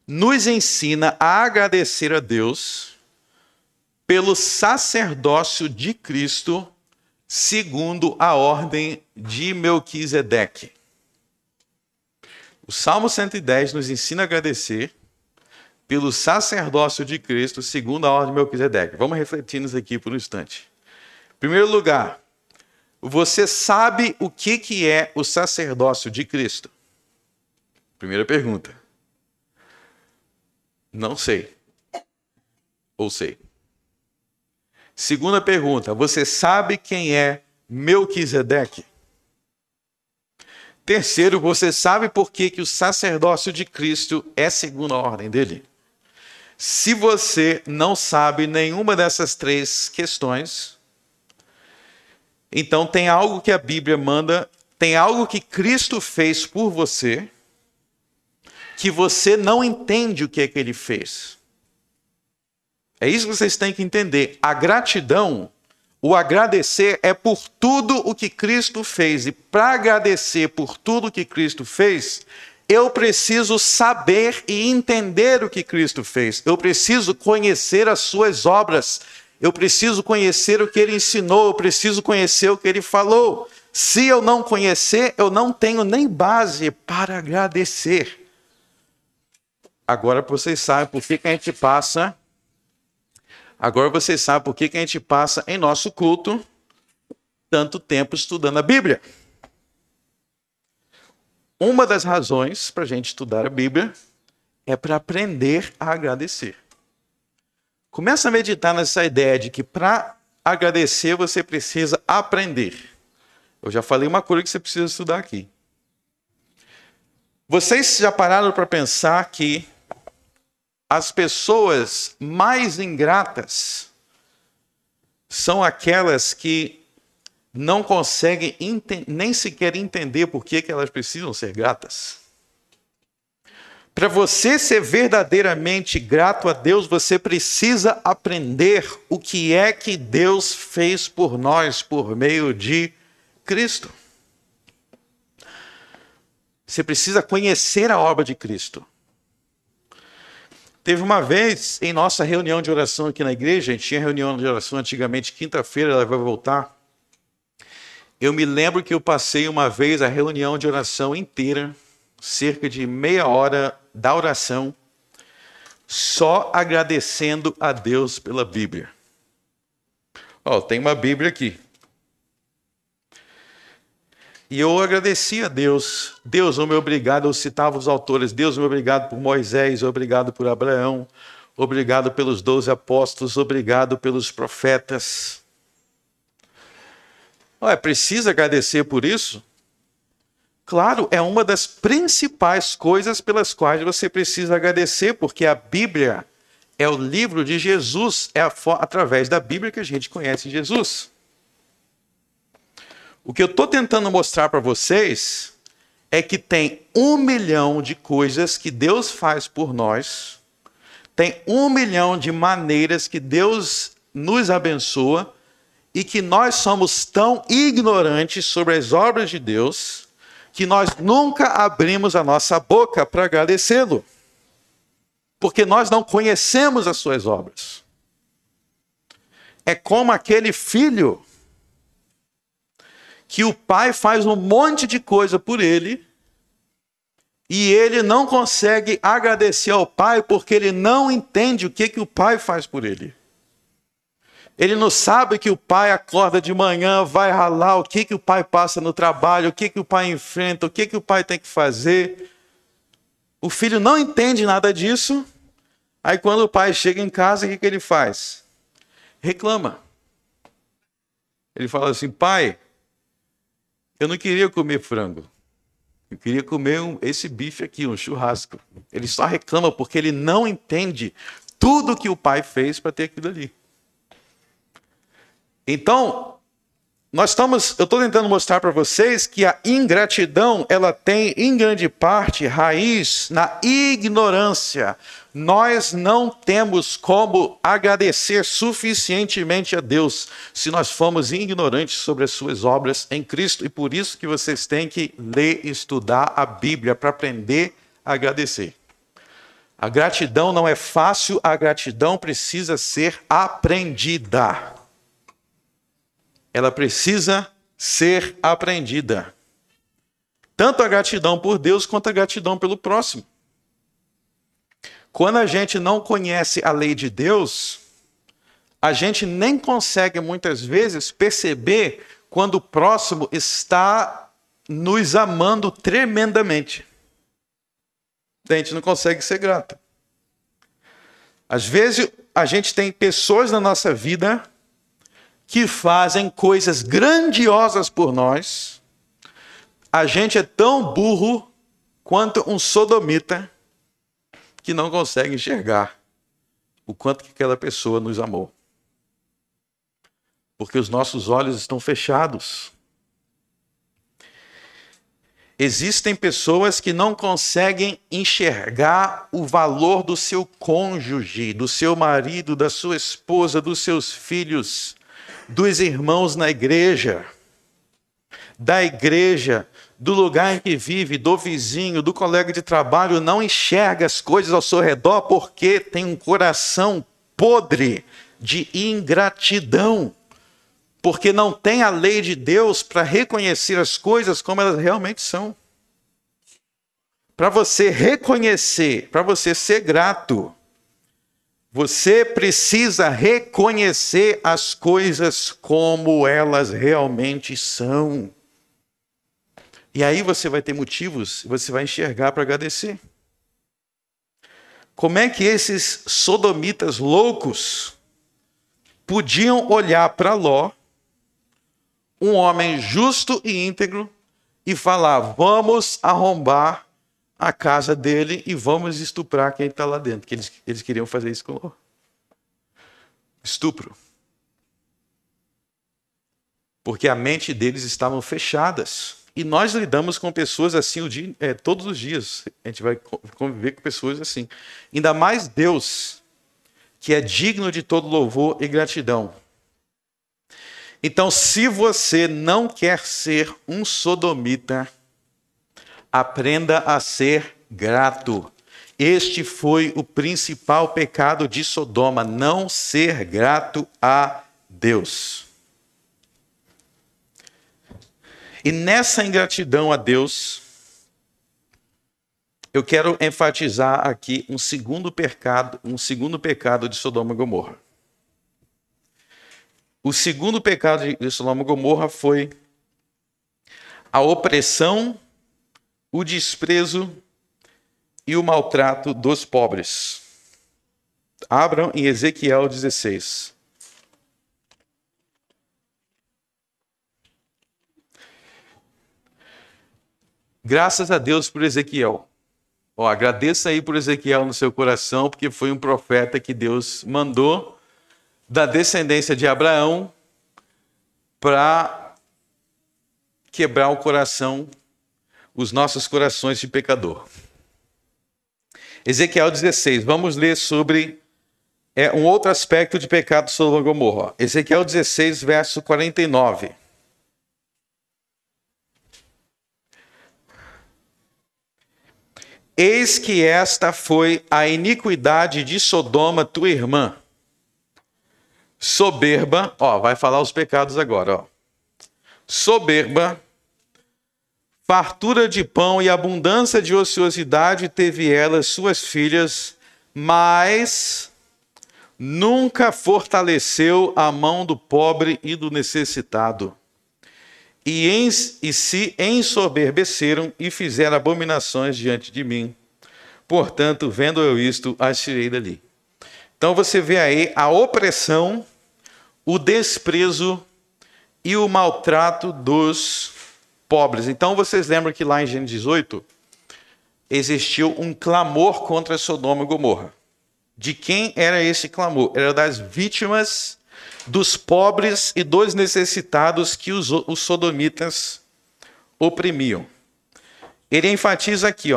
[SPEAKER 1] nos ensina a agradecer a Deus pelo sacerdócio de Cristo segundo a ordem de Melquisedeque. O Salmo 110 nos ensina a agradecer pelo sacerdócio de Cristo, segundo a ordem de Melquisedeque. Vamos refletir nisso aqui por um instante. Em primeiro lugar, você sabe o que é o sacerdócio de Cristo? Primeira pergunta. Não sei. Ou sei. Segunda pergunta, você sabe quem é Melquisedeque? Terceiro, você sabe por que o sacerdócio de Cristo é segundo a ordem dele? Se você não sabe nenhuma dessas três questões, então tem algo que a Bíblia manda, tem algo que Cristo fez por você, que você não entende o que é que ele fez. É isso que vocês têm que entender. A gratidão, o agradecer é por tudo o que Cristo fez. E para agradecer por tudo o que Cristo fez, eu preciso saber e entender o que Cristo fez. Eu preciso conhecer as suas obras Eu preciso conhecer o que ele ensinou, eu preciso conhecer o que ele falou. Se eu não conhecer, eu não tenho nem base para agradecer. Agora vocês sabem por que a gente passa. Agora vocês sabem por que a gente passa em nosso culto tanto tempo estudando a Bíblia. Uma das razões para a gente estudar a Bíblia é para aprender a agradecer. Começa a meditar nessa ideia de que para agradecer você precisa aprender. Eu já falei uma coisa que você precisa estudar aqui. Vocês já pararam para pensar que as pessoas mais ingratas são aquelas que não conseguem nem sequer entender por que elas precisam ser gratas? Para você ser verdadeiramente grato a Deus, você precisa aprender o que é que Deus fez por nós por meio de Cristo. Você precisa conhecer a obra de Cristo. Teve uma vez, em nossa reunião de oração aqui na igreja, a gente tinha reunião de oração antigamente, quinta-feira, ela vai voltar. Eu me lembro que eu passei uma vez a reunião de oração inteira, cerca de meia hora da oração, só agradecendo a Deus pela Bíblia. Tem uma Bíblia aqui. E eu agradeci a Deus. Deus, meu obrigado. Eu citava os autores. Deus, meu obrigado por Moisés, obrigado por Abraão, obrigado pelos 12 apóstolos, obrigado pelos profetas. Precisa agradecer por isso? Claro, é uma das principais coisas pelas quais você precisa agradecer, porque a Bíblia é o livro de Jesus, é através da Bíblia que a gente conhece Jesus. O que eu estou tentando mostrar para vocês é que tem 1 milhão de coisas que Deus faz por nós, tem 1 milhão de maneiras que Deus nos abençoa e que nós somos tão ignorantes sobre as obras de Deus que nós nunca abrimos a nossa boca para agradecê-lo, porque nós não conhecemos as suas obras. É como aquele filho que o pai faz um monte de coisa por ele e ele não consegue agradecer ao pai porque ele não entende o que o pai faz por ele. Ele não sabe que o pai acorda de manhã, vai ralar, o que o pai passa no trabalho, o que o pai enfrenta, o que o pai tem que fazer. O filho não entende nada disso. Aí quando o pai chega em casa, o que ele faz? Reclama. Ele fala assim: pai, eu não queria comer frango. Eu queria comer esse bife aqui, um churrasco. Ele só reclama porque ele não entende tudo que o pai fez para ter aquilo ali. Então, eu estou tentando mostrar para vocês que a ingratidão, ela tem, em grande parte, raiz na ignorância. Nós não temos como agradecer suficientemente a Deus se nós formos ignorantes sobre as suas obras em Cristo. E por isso que vocês têm que ler e estudar a Bíblia para aprender a agradecer. A gratidão não é fácil, a gratidão precisa ser aprendida. Ela precisa ser aprendida. Tanto a gratidão por Deus quanto a gratidão pelo próximo. Quando a gente não conhece a lei de Deus, a gente nem consegue muitas vezes perceber quando o próximo está nos amando tremendamente. A gente não consegue ser grato. Às vezes a gente tem pessoas na nossa vida que fazem coisas grandiosas por nós. A gente é tão burro quanto um sodomita que não consegue enxergar o quanto que aquela pessoa nos amou. Porque os nossos olhos estão fechados. Existem pessoas que não conseguem enxergar o valor do seu cônjuge, do seu marido, da sua esposa, dos seus filhos, dos irmãos na igreja, da igreja, do lugar em que vive, do vizinho, do colega de trabalho, não enxerga as coisas ao seu redor porque tem um coração podre, de ingratidão, porque não tem a lei de Deus para reconhecer as coisas como elas realmente são. Para você reconhecer, para você ser grato, você precisa reconhecer as coisas como elas realmente são. E aí você vai ter motivos, você vai enxergar para agradecer. Como é que esses sodomitas loucos podiam olhar para Ló, um homem justo e íntegro, e falar: vamos arrombar a casa dele e vamos estuprar quem está lá dentro? Que eles queriam fazer isso com Ló. Estupro. Porque a mente deles estavam fechadas. E nós lidamos com pessoas assim todos os dias. A gente vai conviver com pessoas assim. Ainda mais Deus, que é digno de todo louvor e gratidão. Então, se você não quer ser um sodomita, aprenda a ser grato. Este foi o principal pecado de Sodoma, não ser grato a Deus. E nessa ingratidão a Deus, eu quero enfatizar aqui um segundo pecado de Sodoma e Gomorra. O segundo pecado de Sodoma e Gomorra foi a opressão, o desprezo e o maltrato dos pobres. Abram em Ezequiel 16. Graças a Deus por Ezequiel. Agradeça aí por Ezequiel no seu coração, porque foi um profeta que Deus mandou da descendência de Abraão para quebrar o coração, os nossos corações de pecador. Ezequiel 16, vamos ler sobre um outro aspecto de pecado de Sodoma e Gomorra. Ezequiel 16, verso 49. Eis que esta foi a iniquidade de Sodoma, tua irmã. Soberba, vai falar os pecados agora, Soberba, fartura de pão e abundância de ociosidade teve ela, suas filhas, mas nunca fortaleceu a mão do pobre e do necessitado. E se ensoberbeceram e fizeram abominações diante de mim. Portanto, vendo eu isto, as tirei dali. Então você vê aí a opressão, o desprezo e o maltrato dos pobres. Então vocês lembram que lá em Gênesis 18 existiu um clamor contra Sodoma e Gomorra. De quem era esse clamor? Era das vítimas, dos pobres e dos necessitados que os sodomitas oprimiam. Ele enfatiza aqui,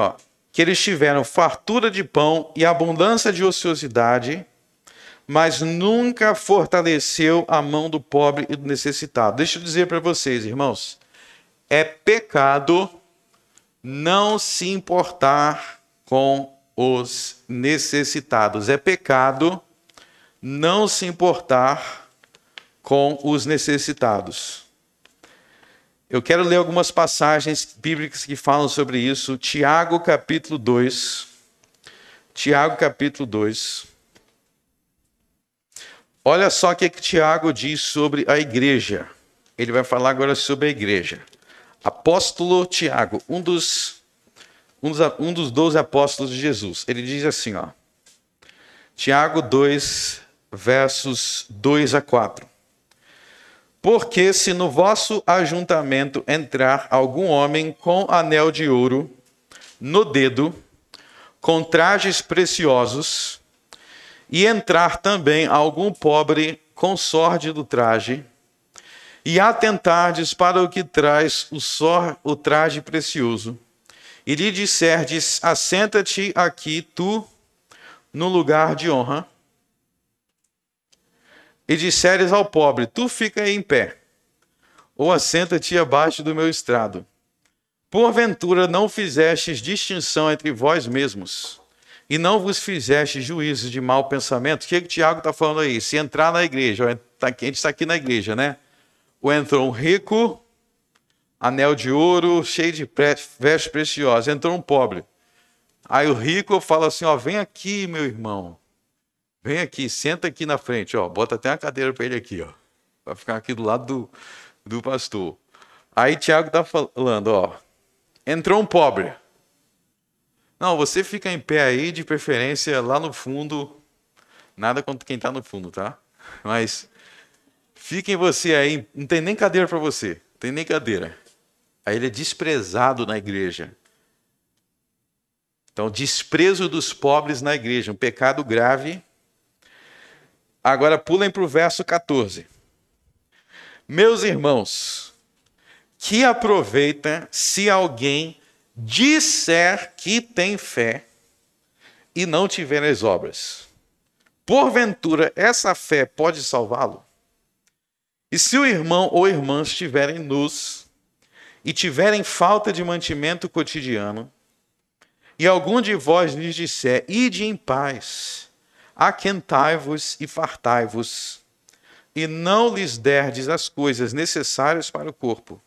[SPEAKER 1] que eles tiveram fartura de pão e abundância de ociosidade, mas nunca fortaleceu a mão do pobre e do necessitado. Deixa eu dizer para vocês, irmãos, é pecado não se importar com os necessitados. É pecado não se importar com os necessitados. Eu quero ler algumas passagens bíblicas que falam sobre isso. Tiago, capítulo 2. Tiago, capítulo 2. Olha só o que Tiago diz sobre a igreja. Ele vai falar agora sobre a igreja. Apóstolo Tiago, um dos 12 apóstolos de Jesus. Ele diz assim, Tiago 2, versos 2 a 4. Porque se no vosso ajuntamento entrar algum homem com anel de ouro no dedo, com trajes preciosos, e entrar também algum pobre com sórdido traje, e atentardes para o que traz o traje precioso, e lhe disserdes: assenta-te aqui tu no lugar de honra, e disseres ao pobre: tu fica aí em pé, ou assenta-te abaixo do meu estrado. Porventura não fizestes distinção entre vós mesmos, e não vos fizeste juízo de mau pensamento. O que Tiago está falando aí? Se entrar na igreja, a gente está aqui na igreja, né? Ou entrou um rico, anel de ouro, cheio de vestes preciosas. Entrou um pobre. Aí o rico fala assim, ó, vem aqui, meu irmão. Vem aqui, senta aqui na frente, ó. Bota até uma cadeira para ele aqui, ó. Vai ficar aqui do lado do pastor. Aí Tiago está falando, ó. Entrou um pobre. Não, você fica em pé aí, de preferência lá no fundo. Nada contra quem está no fundo, tá? Mas fiquem você aí, não tem nem cadeira para você. Não tem nem cadeira. Aí ele é desprezado na igreja. Então, desprezo dos pobres na igreja, um pecado grave. Agora pulem para o verso 14. Meus irmãos, que aproveita se alguém disser que tem fé e não tiver as obras. Porventura, essa fé pode salvá-lo? E se o irmão ou irmã estiverem nus e tiverem falta de mantimento cotidiano, e algum de vós lhes disser, ide em paz, aquentai-vos e fartai-vos, e não lhes derdes as coisas necessárias para o corpo,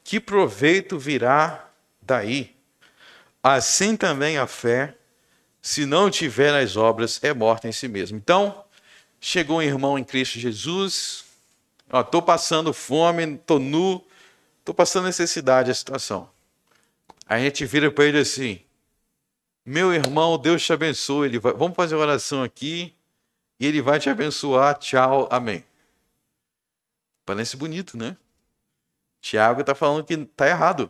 [SPEAKER 1] que proveito virá daí? Assim também a fé, se não tiver as obras, é morta em si mesmo. Então, chegou um irmão em Cristo Jesus, estou passando fome, estou nu, estou passando necessidade, a situação. Aí a gente vira para ele assim, meu irmão, Deus te abençoe, vamos fazer uma oração aqui, e ele vai te abençoar, tchau, amém. Parece bonito, né? Tiago está falando que está errado.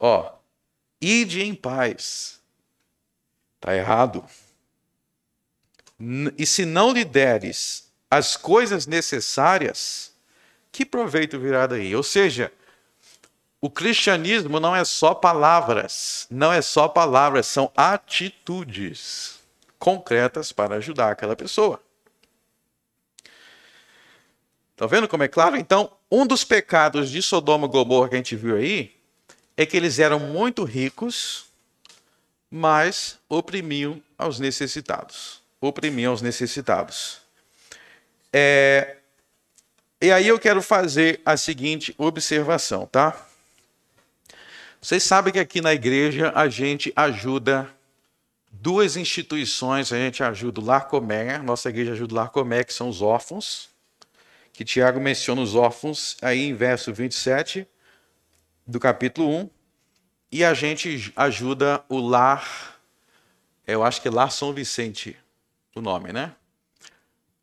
[SPEAKER 1] Ó, ide em paz. Está errado. E se não lhe deres as coisas necessárias, que proveito virá daí? Ou seja, o cristianismo não é só palavras, são atitudes concretas para ajudar aquela pessoa. Estão vendo como é claro? Então, um dos pecados de Sodoma e Gomorra que a gente viu aí é que eles eram muito ricos, mas oprimiam aos necessitados. E aí eu quero fazer a seguinte observação, tá? Vocês sabem que aqui na igreja a gente ajuda duas instituições, a gente ajuda o Lar Comé, nossa igreja ajuda o Lar Comé, que são os órfãos, que Tiago menciona os órfãos aí em verso 27 do capítulo 1, e a gente ajuda o Lar, eu acho que é Lar São Vicente, o nome, né?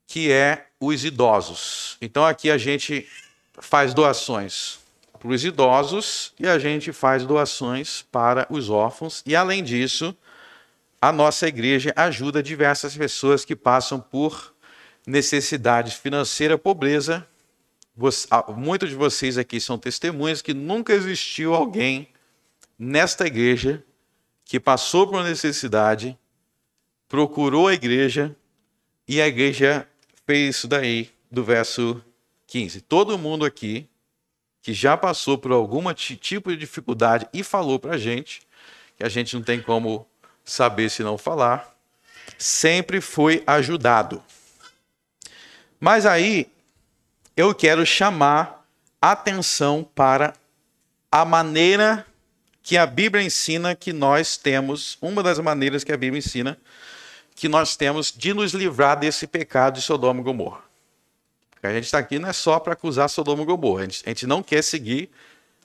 [SPEAKER 1] Que é os idosos. Então aqui a gente faz doações para os idosos e a gente faz doações para os órfãos. E além disso, a nossa igreja ajuda diversas pessoas que passam por necessidade financeira, pobreza. Muitos de vocês aqui são testemunhas que nunca existiu alguém nesta igreja que passou por necessidade, procurou a igreja e a igreja fez isso daí do verso 15. Todo mundo aqui que já passou por algum tipo de dificuldade e falou para a gente, que a gente não tem como saber se não falar, sempre foi ajudado. Mas aí eu quero chamar atenção para a maneira que a Bíblia ensina que nós temos, uma das maneiras que a Bíblia ensina que nós temos de nos livrar desse pecado de Sodoma e Gomorra. A gente está aqui não é só para acusar Sodoma e Gomorra, a gente não quer seguir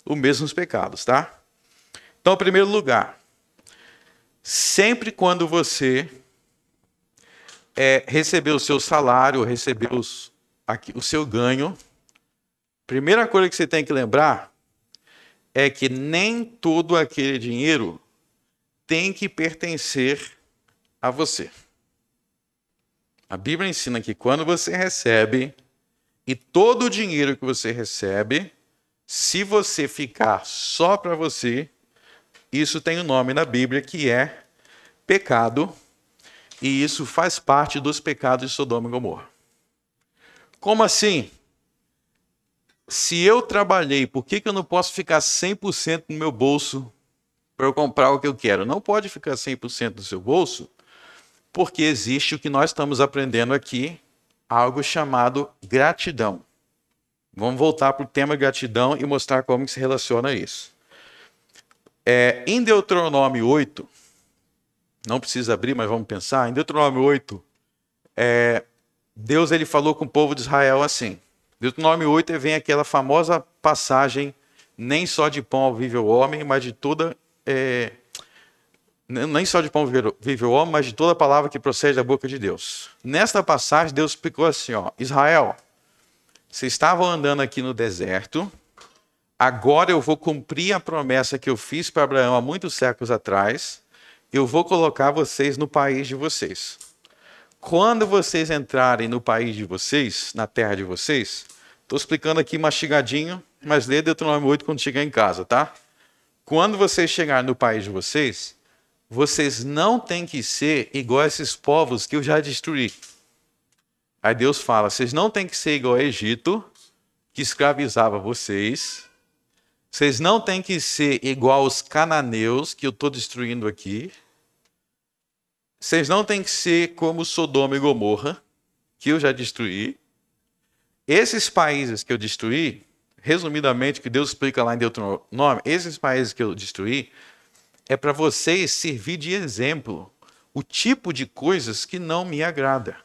[SPEAKER 1] os mesmos pecados, tá? Então, em primeiro lugar, sempre quando você receber o seu salário, receber o seu ganho, primeira coisa que você tem que lembrar é que nem todo aquele dinheiro tem que pertencer a você. A Bíblia ensina que quando você recebe, e todo o dinheiro que você recebe, se você ficar só para você, isso tem um nome na Bíblia que é pecado, e isso faz parte dos pecados de Sodoma e Gomorra. Como assim? Se eu trabalhei, por que eu não posso ficar 100% no meu bolso para eu comprar o que eu quero. Não pode ficar 100% no seu bolso, porque existe o que nós estamos aprendendo aqui, algo chamado gratidão. Vamos voltar para o tema gratidão e mostrar como que se relaciona a isso. Em Deuteronômio 8, não precisa abrir, mas vamos pensar. Em Deuteronômio 8, Deus ele falou com o povo de Israel assim. Deuteronômio 8 vem aquela famosa passagem, nem só de pão vive o homem, mas de toda... nem só de pão vive o homem, mas de toda palavra que procede da boca de Deus. Nesta passagem, Deus explicou assim, ó, Israel, vocês estavam andando aqui no deserto, agora eu vou cumprir a promessa que eu fiz para Abraão há muitos séculos atrás, eu vou colocar vocês no país de vocês. Quando vocês entrarem no país de vocês, na terra de vocês, estou explicando aqui mastigadinho, mas lê Deuteronômio 8 quando chegar em casa, tá? Quando vocês chegarem no país de vocês, vocês não têm que ser igual a esses povos que eu já destruí. Aí Deus fala, vocês não têm que ser igual ao Egito, que escravizava vocês. Vocês não têm que ser igual aos cananeus, que eu estou destruindo aqui. Vocês não têm que ser como Sodoma e Gomorra, que eu já destruí. Esses países que eu destruí, resumidamente, que Deus explica lá em Deuteronômio, esses países que eu destruí, é para vocês servir de exemplo o tipo de coisas que não me agrada.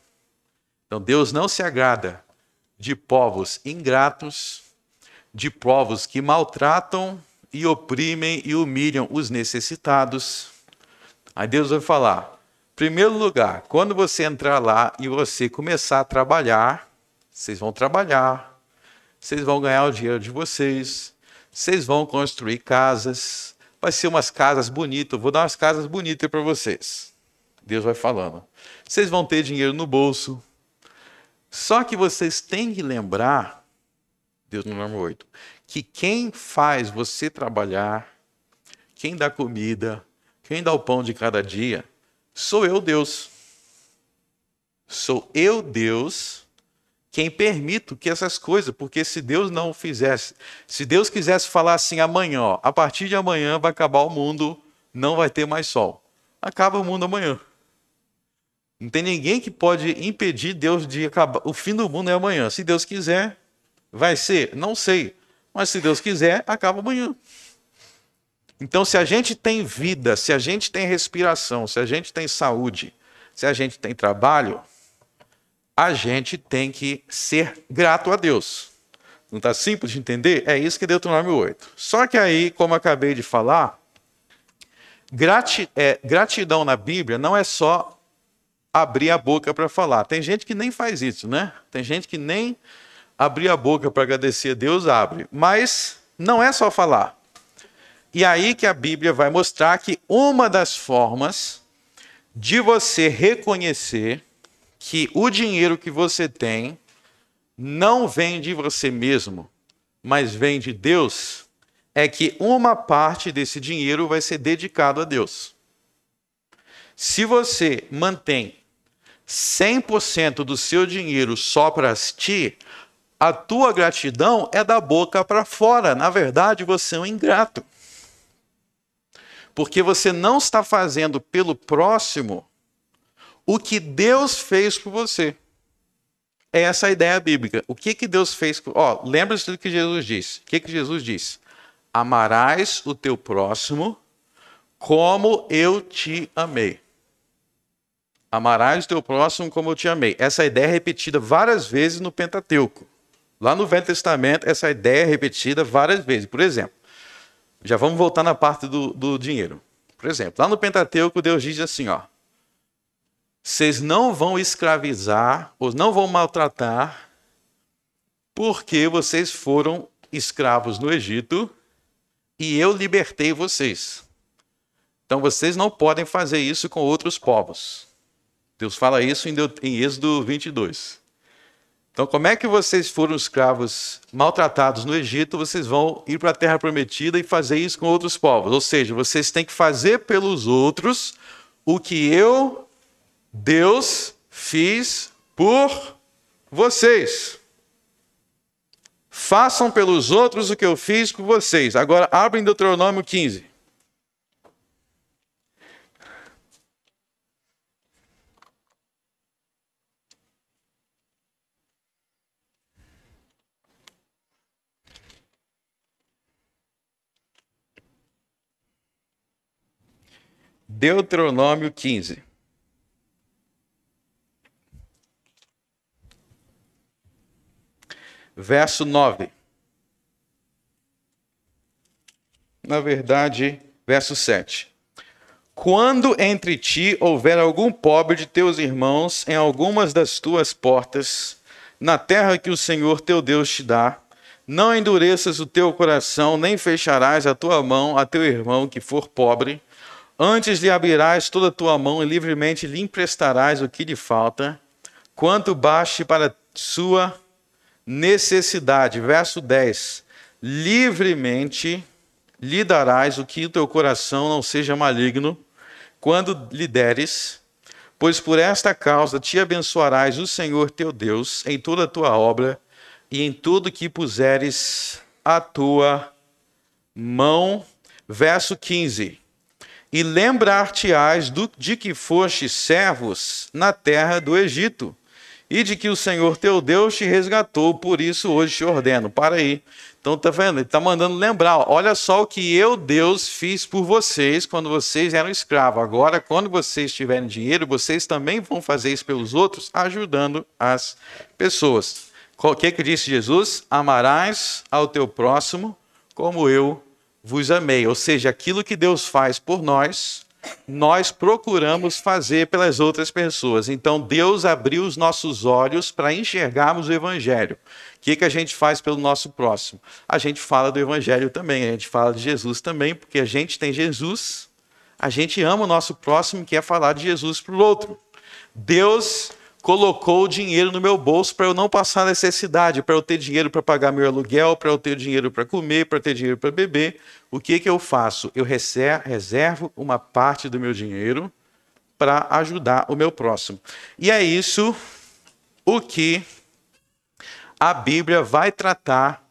[SPEAKER 1] Então, Deus não se agrada de povos ingratos, de povos que maltratam e oprimem e humilham os necessitados. Aí Deus vai falar, em primeiro lugar, quando você entrar lá e você começar a trabalhar, vocês vão trabalhar, vocês vão ganhar o dinheiro de vocês, vocês vão construir casas, vai ser umas casas bonitas, eu vou dar umas casas bonitas para vocês. Deus vai falando. Vocês vão ter dinheiro no bolso. Só que vocês têm que lembrar, Deus no número 8, que quem faz você trabalhar, quem dá comida, quem dá o pão de cada dia, sou eu, Deus. Sou eu, Deus, quem permito que essas coisas, porque se Deus não fizesse, se Deus quisesse falar assim amanhã, ó, a partir de amanhã vai acabar o mundo, não vai ter mais sol. Acaba o mundo amanhã. Não tem ninguém que pode impedir Deus de acabar. O fim do mundo é amanhã. Se Deus quiser, vai ser? Não sei. Mas se Deus quiser, acaba amanhã. Então, se a gente tem vida, se a gente tem respiração, se a gente tem saúde, se a gente tem trabalho, a gente tem que ser grato a Deus. Não está simples de entender? É isso que é Deuteronômio 8. Só que aí, como eu acabei de falar, gratidão na Bíblia não é só abrir a boca para falar. Tem gente que nem faz isso, né? Tem gente que nem abrir a boca para agradecer a Deus, abre. Mas não é só falar. E aí que a Bíblia vai mostrar que uma das formas de você reconhecer que o dinheiro que você tem não vem de você mesmo, mas vem de Deus, é que uma parte desse dinheiro vai ser dedicado a Deus. Se você mantém 100% do seu dinheiro só para ti, a tua gratidão é da boca para fora. Na verdade, você é um ingrato. Porque você não está fazendo pelo próximo o que Deus fez por você. É essa a ideia bíblica. O que Deus fez? Lembra-se do que Jesus disse. O que Jesus disse? Amarás o teu próximo como eu te amei. Amarás o teu próximo como eu te amei. Essa ideia é repetida várias vezes no Pentateuco. Lá no Velho Testamento, essa ideia é repetida várias vezes. Por exemplo, já vamos voltar na parte do dinheiro. Por exemplo, lá no Pentateuco, Deus diz assim, ó. Vocês não vão escravizar, ou não vão maltratar, porque vocês foram escravos no Egito e eu libertei vocês. Então vocês não podem fazer isso com outros povos. Deus fala isso em Êxodo 22. Então, como é que vocês foram escravos maltratados no Egito, vocês vão ir para a Terra Prometida e fazer isso com outros povos? Ou seja, vocês têm que fazer pelos outros o que eu, Deus, fiz por vocês. Façam pelos outros o que eu fiz por vocês. Agora, abrem Deuteronômio 15. Deuteronômio 15. Verso 9. Na verdade, verso 7. Quando entre ti houver algum pobre de teus irmãos em algumas das tuas portas, na terra que o Senhor teu Deus te dá, não endureças o teu coração, nem fecharás a tua mão a teu irmão que for pobre. Antes lhe abrirás toda a tua mão e livremente lhe emprestarás o que lhe falta, quanto baste para sua necessidade. Verso 10. Livremente lhe darás o que o teu coração não seja maligno, quando lhe deres, pois por esta causa te abençoarás o Senhor teu Deus em toda a tua obra e em tudo que puseres a tua mão. Verso 15. E lembrar-te-ás de que fostes servos na terra do Egito, e de que o Senhor teu Deus te resgatou, por isso hoje te ordeno. Para aí. Então, tá vendo? Ele está mandando lembrar. Olha só o que eu, Deus, fiz por vocês quando vocês eram escravos. Agora, quando vocês tiverem dinheiro, vocês também vão fazer isso pelos outros, ajudando as pessoas. O que disse Jesus? Amarás ao teu próximo como eu vos amei. Ou seja, aquilo que Deus faz por nós, nós procuramos fazer pelas outras pessoas. Então, Deus abriu os nossos olhos para enxergarmos o Evangelho. O que a gente faz pelo nosso próximo? A gente fala do Evangelho também, a gente fala de Jesus também, porque a gente tem Jesus, a gente ama o nosso próximo, que é falar de Jesus para o outro. Deus colocou o dinheiro no meu bolso para eu não passar necessidade, para eu ter dinheiro para pagar meu aluguel, para eu ter dinheiro para comer, para ter dinheiro para beber. O que eu faço? Eu reservo uma parte do meu dinheiro para ajudar o meu próximo. E é isso o que a Bíblia vai tratar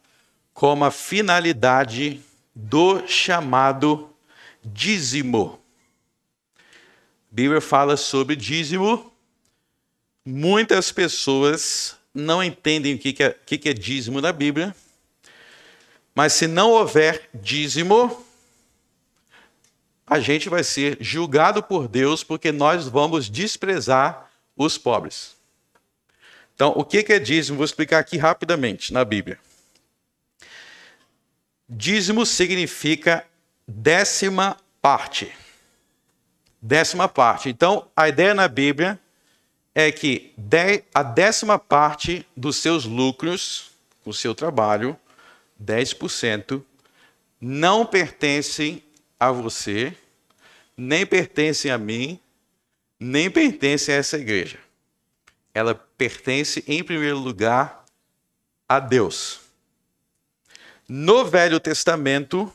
[SPEAKER 1] como a finalidade do chamado dízimo. A Bíblia fala sobre dízimo. Muitas pessoas não entendem o que é dízimo na Bíblia, mas se não houver dízimo, a gente vai ser julgado por Deus porque nós vamos desprezar os pobres. Então, o que é dízimo? Vou explicar aqui rapidamente na Bíblia. Dízimo significa décima parte. Décima parte. Então, a ideia na Bíblia é que a décima parte dos seus lucros, o seu trabalho, 10%, não pertencem a você, nem pertencem a mim, nem pertencem a essa igreja. Ela pertence, em primeiro lugar, a Deus. No Velho Testamento,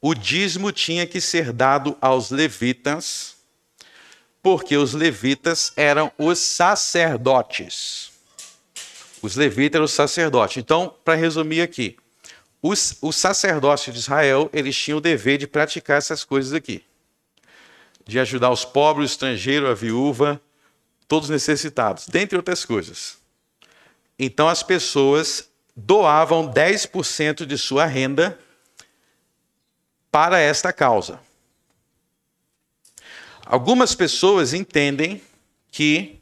[SPEAKER 1] o dízimo tinha que ser dado aos levitas, porque os levitas eram os sacerdotes. Os levitas eram os sacerdotes. Então, para resumir aqui, os sacerdotes de Israel, eles tinham o dever de praticar essas coisas aqui. De ajudar os pobres, o estrangeiro, a viúva, todos necessitados, dentre outras coisas. Então, as pessoas doavam 10% de sua renda para esta causa. Algumas pessoas entendem que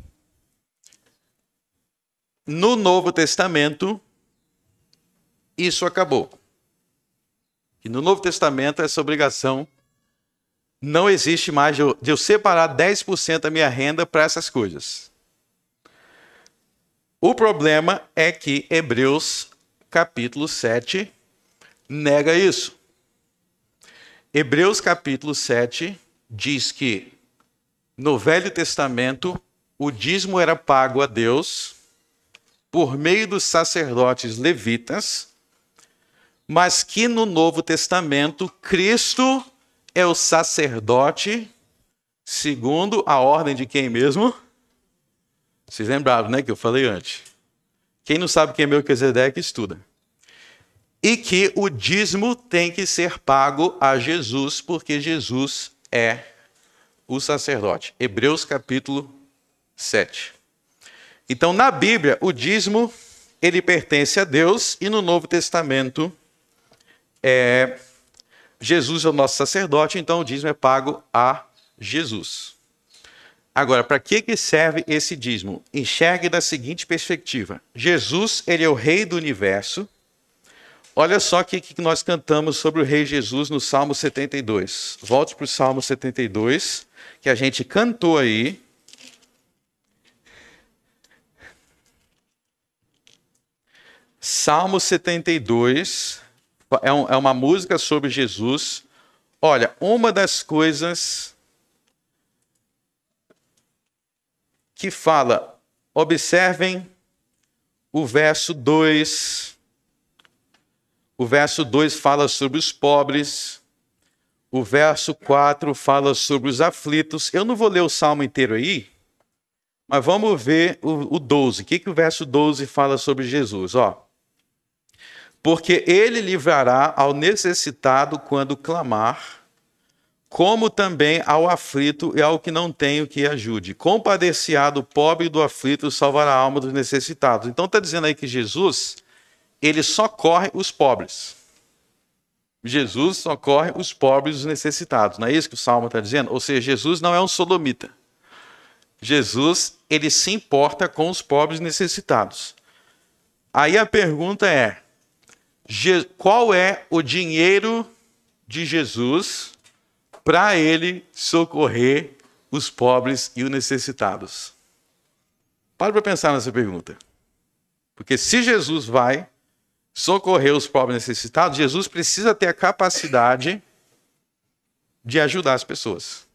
[SPEAKER 1] no Novo Testamento isso acabou. E no Novo Testamento essa obrigação não existe mais de eu separar 10% da minha renda para essas coisas. O problema é que Hebreus capítulo 7 nega isso. Hebreus capítulo 7 diz que no Velho Testamento, o dízimo era pago a Deus por meio dos sacerdotes levitas, mas que no Novo Testamento, Cristo é o sacerdote segundo a ordem de quem mesmo? Vocês lembraram, né, que eu falei antes. Quem não sabe quem é Melquisedeque, estuda. E que o dízimo tem que ser pago a Jesus, porque Jesus é o sacerdote. Hebreus capítulo 7. Então, na Bíblia, o dízimo, ele pertence a Deus, e no Novo Testamento, Jesus é o nosso sacerdote, então o dízimo é pago a Jesus. Agora, para que serve esse dízimo? Enxergue da seguinte perspectiva. Jesus, ele é o rei do universo. Olha só o que nós cantamos sobre o rei Jesus no Salmo 72. Volte para o Salmo 72, que a gente cantou aí. Salmo 72 é uma música sobre Jesus. Olha, uma das coisas que fala, observem o verso 2. O verso 2 fala sobre os pobres. O verso 4 fala sobre os aflitos. Eu não vou ler o salmo inteiro aí, mas vamos ver o 12. O que o verso 12 fala sobre Jesus? Ó. Porque ele livrará ao necessitado quando clamar, como também ao aflito e ao que não tem o que ajude. Compadecerá do pobre e do aflito, salvará a alma dos necessitados. Então está dizendo aí que Jesus, ele socorre os pobres. Jesus socorre os pobres e os necessitados. Não é isso que o Salmo está dizendo? Ou seja, Jesus não é um sodomita. Jesus, ele se importa com os pobres e necessitados. Aí a pergunta é, qual é o dinheiro de Jesus para ele socorrer os pobres e os necessitados? Para pensar nessa pergunta. Porque se Jesus vai socorrer os pobres e necessitados, Jesus precisa ter a capacidade de ajudar as pessoas.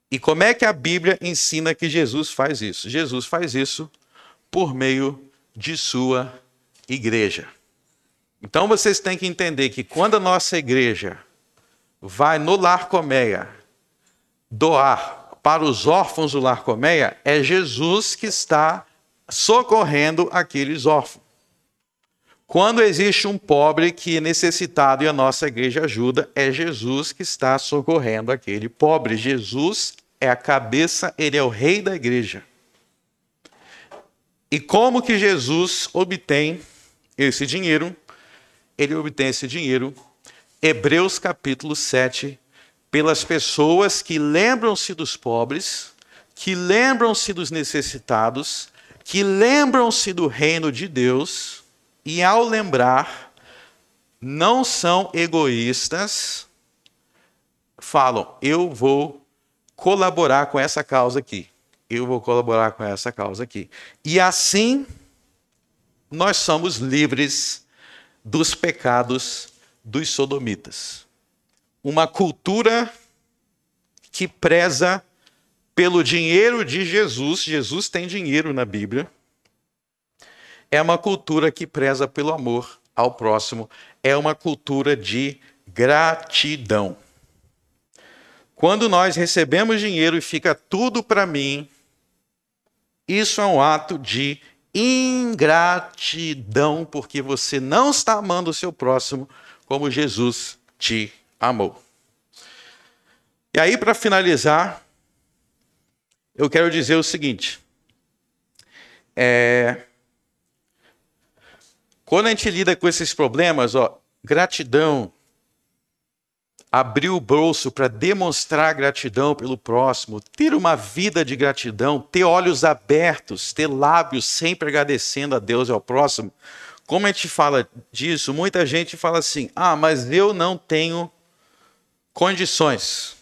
[SPEAKER 1] E como é que a Bíblia ensina que Jesus faz isso? Jesus faz isso por meio de sua igreja. Então vocês têm que entender que quando a nossa igreja vai no Lar Colmeia doar para os órfãos do Lar Colmeia, é Jesus que está socorrendo aqueles órfãos. Quando existe um pobre que é necessitado e a nossa igreja ajuda, é Jesus que está socorrendo aquele pobre. Jesus é a cabeça, ele é o rei da igreja. E como que Jesus obtém esse dinheiro? Ele obtém esse dinheiro, Hebreus capítulo 7, pelas pessoas que lembram-se dos pobres, que lembram-se dos necessitados, que lembram-se do reino de Deus, e ao lembrar, não são egoístas, falam, eu vou colaborar com essa causa aqui. Eu vou colaborar com essa causa aqui. E assim, nós somos livres dos pecados dos sodomitas. Uma cultura que preza pelo dinheiro de Jesus. Jesus tem dinheiro na Bíblia. É uma cultura que preza pelo amor ao próximo. É uma cultura de gratidão. Quando nós recebemos dinheiro e fica tudo para mim, isso é um ato de ingratidão, porque você não está amando o seu próximo como Jesus te amou. E aí, para finalizar, eu quero dizer o seguinte. Quando a gente lida com esses problemas, gratidão, abrir o bolso para demonstrar gratidão pelo próximo, ter uma vida de gratidão, ter olhos abertos, ter lábios sempre agradecendo a Deus e ao próximo. Como a gente fala disso, muita gente fala assim, mas eu não tenho condições.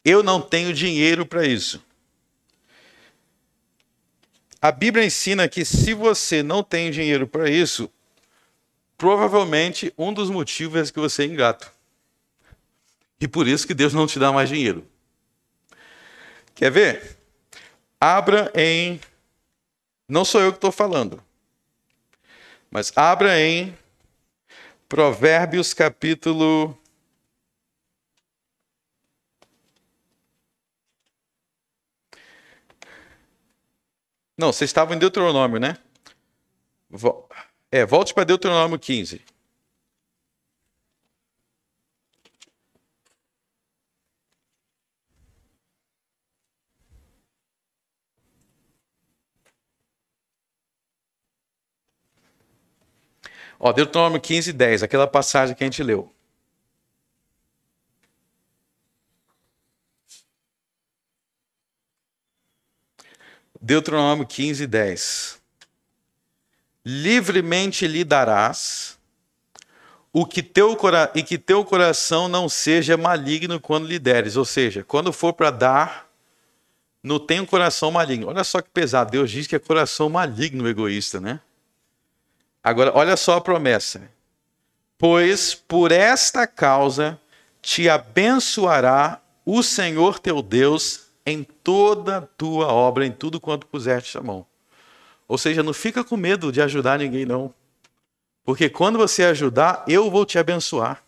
[SPEAKER 1] Eu não tenho dinheiro para isso. A Bíblia ensina que se você não tem dinheiro para isso, provavelmente um dos motivos é que você é ingrato. E por isso que Deus não te dá mais dinheiro. Quer ver? Abra em... Não sou eu que estou falando. Mas abra em Provérbios capítulo... Não, vocês estavam em Deuteronômio, né? Volte para Deuteronômio 15. Deuteronômio 15, 10, aquela passagem que a gente leu. Deuteronômio 15, 10. Livremente lhe darás e que teu coração não seja maligno quando lhe deres. Ou seja, quando for para dar, não tem um coração maligno. Olha só que pesado. Deus diz que é coração maligno egoísta, né? Agora, olha só a promessa. Pois por esta causa te abençoará o Senhor teu Deus em toda a tua obra, em tudo quanto puseste a mão. Ou seja, não fica com medo de ajudar ninguém, não. Porque quando você ajudar, eu vou te abençoar.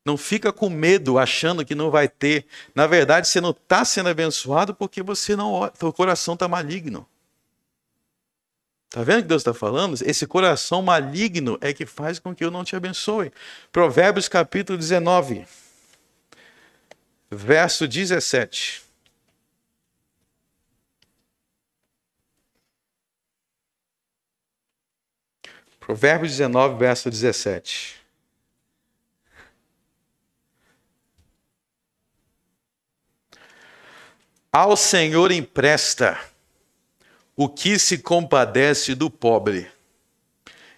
[SPEAKER 1] Não fica com medo, achando que não vai ter. Na verdade, você não está sendo abençoado porque você não, seu coração está maligno. Está vendo o que Deus está falando? Esse coração maligno é que faz com que eu não te abençoe. Provérbios capítulo 19, verso 17. Provérbios 19, verso 17. Ao Senhor empresta o que se compadece do pobre,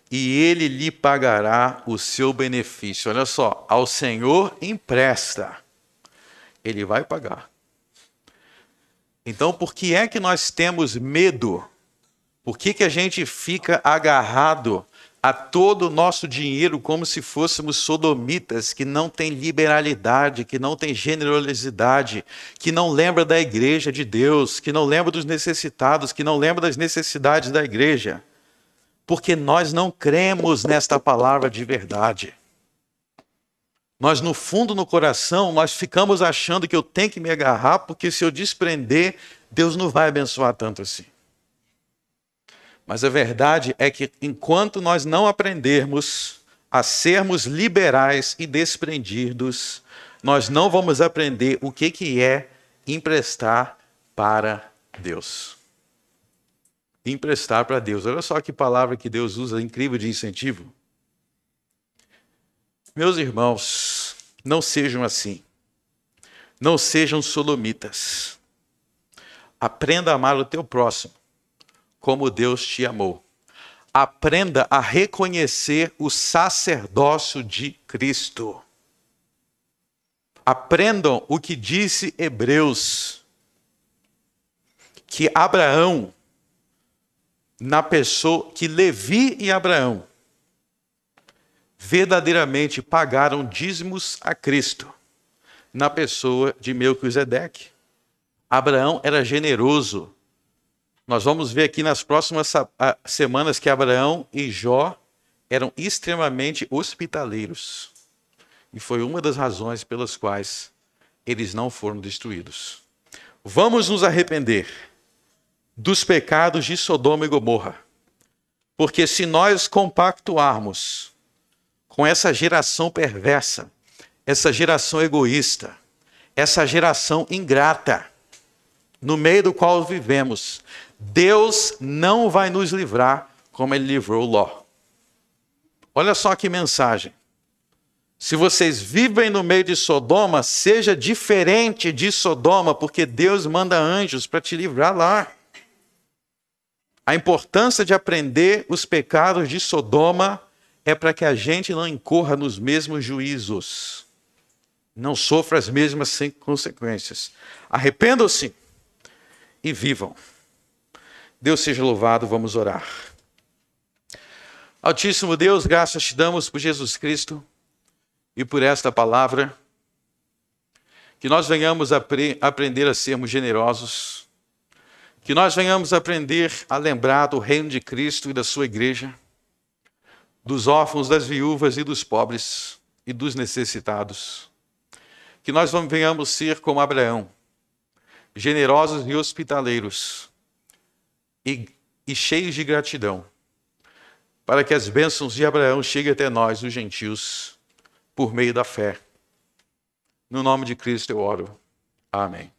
[SPEAKER 1] e ele lhe pagará o seu benefício. Olha só, ao Senhor empresta, ele vai pagar. Então, por que é que nós temos medo? Por que a gente fica agarrado a todo o nosso dinheiro como se fôssemos sodomitas, que não tem liberalidade, que não tem generosidade, que não lembra da igreja de Deus, que não lembra dos necessitados, que não lembra das necessidades da igreja? Porque nós não cremos nesta palavra de verdade. Nós, no fundo, no coração, nós ficamos achando que eu tenho que me agarrar, porque se eu desprender, Deus não vai abençoar tanto assim. Mas a verdade é que enquanto nós não aprendermos a sermos liberais e desprendidos, nós não vamos aprender o que é emprestar para Deus. Emprestar para Deus. Olha só que palavra que Deus usa, incrível, de incentivo. Meus irmãos, não sejam assim. Não sejam sodomitas. Aprenda a amar o teu próximo como Deus te amou. Aprenda a reconhecer o sacerdócio de Cristo. Aprendam o que disse Hebreus, que Abraão, na pessoa, que Levi e Abraão, verdadeiramente pagaram dízimos a Cristo, na pessoa de Melquisedeque. Abraão era generoso. Nós vamos ver aqui nas próximas semanas que Abraão e Jó eram extremamente hospitaleiros. E foi uma das razões pelas quais eles não foram destruídos. Vamos nos arrepender dos pecados de Sodoma e Gomorra. Porque se nós compactuarmos com essa geração perversa, essa geração egoísta, essa geração ingrata, no meio do qual vivemos, Deus não vai nos livrar como ele livrou Ló. Olha só que mensagem. Se vocês vivem no meio de Sodoma, seja diferente de Sodoma, porque Deus manda anjos para te livrar lá. A importância de aprender os pecados de Sodoma é para que a gente não incorra nos mesmos juízos, não sofra as mesmas consequências. Arrependam-se e vivam. Deus seja louvado, vamos orar. Altíssimo Deus, graças te damos por Jesus Cristo e por esta palavra, que nós venhamos aprender a sermos generosos, que nós venhamos aprender a lembrar do reino de Cristo e da sua igreja, dos órfãos, das viúvas e dos pobres e dos necessitados, que nós venhamos ser como Abraão, generosos e hospitaleiros, e cheios de gratidão, para que as bênçãos de Abraão cheguem até nós, os gentios, por meio da fé. No nome de Cristo eu oro. Amém.